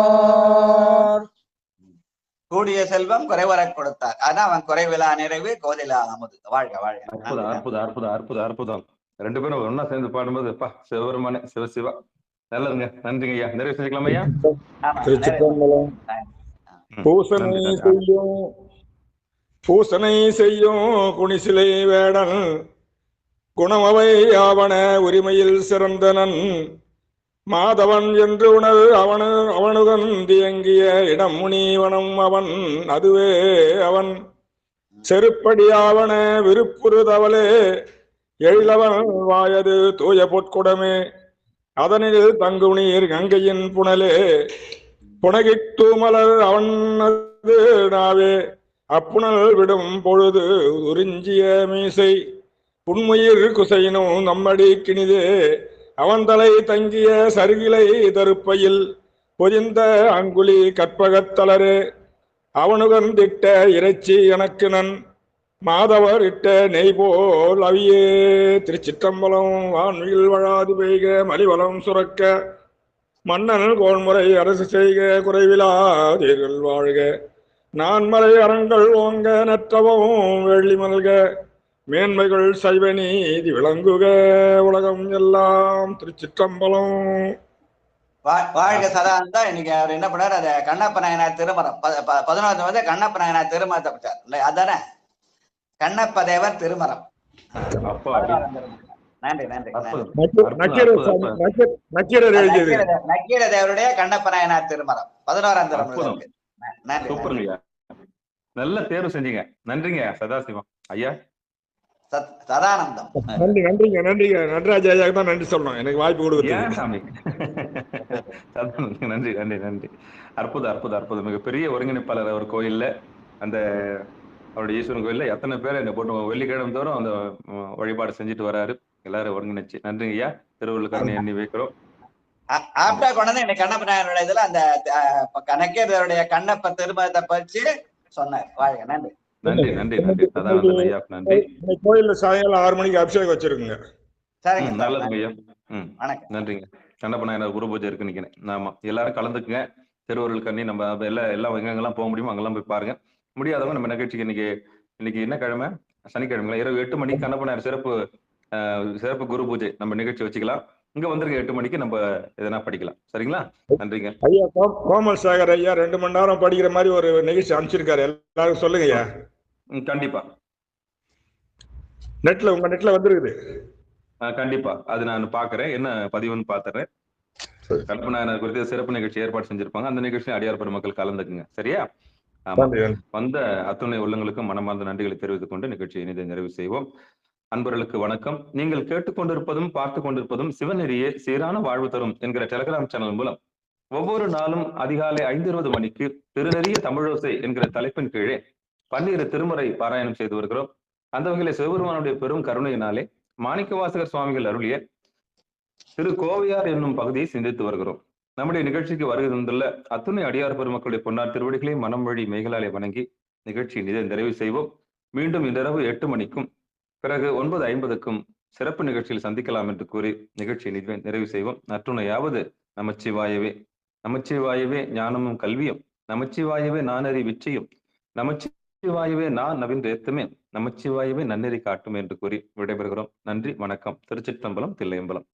கூடிய செல்வம் குறைவர கொடுத்தார். ஆனா அவன் குறைவிலா நிறைவு கோதிலா அமுது. வாழ்க வாழ்க. அற்புதம் அற்புதம் அற்புதம் அற்புதம் அற்புதம். ரெண்டு பேரும் ஒன்னா சேர்ந்து பாடும்போது சிவபெருமானே சிவசிவா நல்லதுங்க. நன்றிங்க ஐயா. நிறைவு செஞ்சுக்கலாம் ஐயா. பூசனை செய்யும் குணிசிலை வேடன் குணமவை ஆவன உரிமையில் சிறந்தனன் மாதவன் என்று உணர் அவனுடன் தியங்கிய இடம் முனிவனம் அவன் அதுவே அவன் செருப்படியாவன விருப்புறுதவளே எழிலவன் வாயது தூய பொற்குடமே அதனில் தங்கு நீர் கங்கையின் புனலே புனகிட்டு மலர் அவன் நாவே அப்புணல் விடும் பொழுது உறிஞ்சிய மீசை புன்முயிர் குசையினும் நம்மடி கிணிதே அவன் தலை தங்கிய சருகிலை தருப்பையில் பொதிந்த அங்குலி கற்பகத்தலரே அவனுகந்திட்ட இறைச்சி எனக்கு நன் மாதவர் இட்ட நெய் போல் அவியே. திருச்சிற்றம்பலம். வான்மியில் வழாது பெய்க மலிவளம் சுரக்க மன்னன் கோன்முறை அரசு செய்க குறைவிலாதீர்கள் வாழ்க நான்மறை அறங்கள் ஓங்க நற்றவும் வெள்ளி மல்க மேன்மைகள் சைவ நீதி விளங்குக உலகம் எல்லாம். திருச்சிற்றம்பலம். வாழ்க சதானந்தா. இன்னைக்கு அவர் என்ன பண்ணார்? அதை கண்ணப்ப நாயனார் திருமரம் 11 வந்து கண்ணப்ப நாயனார் திருமரத்தை பற்றார் இல்லை? அதானே கண்ணப்ப தேவர் திருமரம். நன்றி நன்றி. நக்கீர தேவருடைய கண்ணப்ப நாயனார் திருமரம் 11ஆம் திருமணம். நல்ல தேர்வு செஞ்சீங்க. நன்றிங்க சதாசிவம் ஐயா. சதானந்தம். நன்றி நன்றிங்க நன்றிங்க. நடராஜ ஐயாவுக்கு தான் நன்றி சொல்லணும் எனக்கு வாய்ப்பு கொடுக்குறீங்க. நன்றி நன்றி நன்றி. அற்புதம் அற்புதம் அற்புதம். மிகப்பெரிய ஒருங்கிணைப்பாளர் அவர் கோயில்ல. அந்த அவருடைய ஈஸ்வரன் கோயில்ல எத்தனை பேரை இந்த போட்டு வெள்ளிக்கிழமை தோறும் அந்த வழிபாடு செஞ்சுட்டு வராரு. எல்லாரும் ஒருங்கிணைச்சு நன்றிங்க ஐயா. திருவள்ளுவர் எண்ணி வைக்கிறோம். ஆப்டா கொண்டு இன்னைக்கு கண்ணப்ப நாயனோட இதுல அந்த நக்கீரருடைய கண்ணப்ப திருமணத்தை பற்றி சொன்னார். வாழ்க. நன்றி நன்றி நன்றி நன்றி. சதானந்தன் ஐயா நன்றி. கோயில்ல சாயங்காலம் 6 மணிக்கு அபிஷேகம் வச்சிருக்குங்க. நல்லதுங்க ஐயா. நன்றிங்க. கண்ணப்ப நாயனர் குரு பூஜை இருக்கு நினைக்கிறேன். ஆமா எல்லாரும் கலந்துக்குங்க. திருவருள் கண்ணி நம்ம எல்லாம் எங்கெங்கெல்லாம் போக முடியுமோ அங்கெல்லாம் போய் பாருங்க. முடியாதவங்க நம்ம நிகழ்ச்சிக்கு இன்னைக்கு என்ன கிழமை? சனிக்கிழமை இரவு 8 மணிக்கு கண்ணப்பனார் சிறப்பு குரு பூஜை நம்ம நிகழ்ச்சி வச்சுக்கலாம். இங்க வந்திருக்க 8 மணிக்கு நம்ம எதனா படிக்கலாம். சரிங்களா? நன்றிங்க ஐயா. கோமல் சாகர் ஐயா 2 மணி நேரம் படிக்கிற மாதிரி ஒரு நிகழ்ச்சி அனுப்பிச்சிருக்காரு, எல்லாரும் சொல்லுங்க ஐயா. கண்டிப்பா உங்க நெட்ல வந்துருக்குது. கண்டிப்பா அது நான் பாக்குறேன், என்ன பதிவுன்னு பாத்துறேன். கல்பனாயனர் குறித்து சிறப்பு நிகழ்ச்சி ஏற்பாடு செஞ்சிருப்பாங்க, அந்த நிகழ்ச்சியில் அடியார் பெருமக்கள் கலந்துக்குங்க. சரியா? ஆமா. வந்த அத்துணை உள்ளங்களுக்கும் மனமார்ந்த நன்றிகளை தெரிவித்துக் கொண்டு நிகழ்ச்சியை இனிதை நிறைவு செய்வோம். அன்பர்களுக்கு வணக்கம். நீங்கள் கேட்டுக்கொண்டிருப்பதும் பார்த்து கொண்டிருப்பதும் சிவநெறியே சீரான வாழ்வு தரும் என்கிற டெலிகிராம் சேனல் மூலம் ஒவ்வொரு நாளும் அதிகாலை 5:20 மணிக்கு திருநெறிய தமிழோசை என்கிற தலைப்பின் கீழே 12 திருமுறை பாராயணம் செய்து வருகிறோம். அந்த வகையில சிவபெருமானுடைய பெரும் கருணையினாலே மாணிக்கவாசகர் சுவாமிகள் அருளிய திரு கோவையார் என்னும் பகுதியை சிந்தித்து வருகிறோம். நம்முடைய நிகழ்ச்சிக்கு வருகை தந்துள்ள அத்துணை அடியார் பெருமக்களுடைய பொன்னார் திருவடிகளை மனம் வழி மெய்களாலே வணங்கி நிகழ்ச்சியை நிறைவு செய்வோம். மீண்டும் இன்றிரவு 8 மணிக்கும் பிறகு 9:50க்கும் சிறப்பு நிகழ்ச்சியில் சந்திக்கலாம் என்று கூறி நிகழ்ச்சியை நிறைவு செய்வோம். நற்றுணையாவது நமச்சிவாயவே. நமச்சிவாயவே ஞானமும் கல்வியும், நமச்சிவாயவே நானறி விச்சையும், நமச்சிவாயவே நான் நவின்று ஏத்துமே, நமச்சிவாயவே நன்னெறி காட்டுமே என்று கூறி விடைபெறுகிறோம். நன்றி, வணக்கம். திருச்சிற்றம்பலம், தில்லையம்பலம்.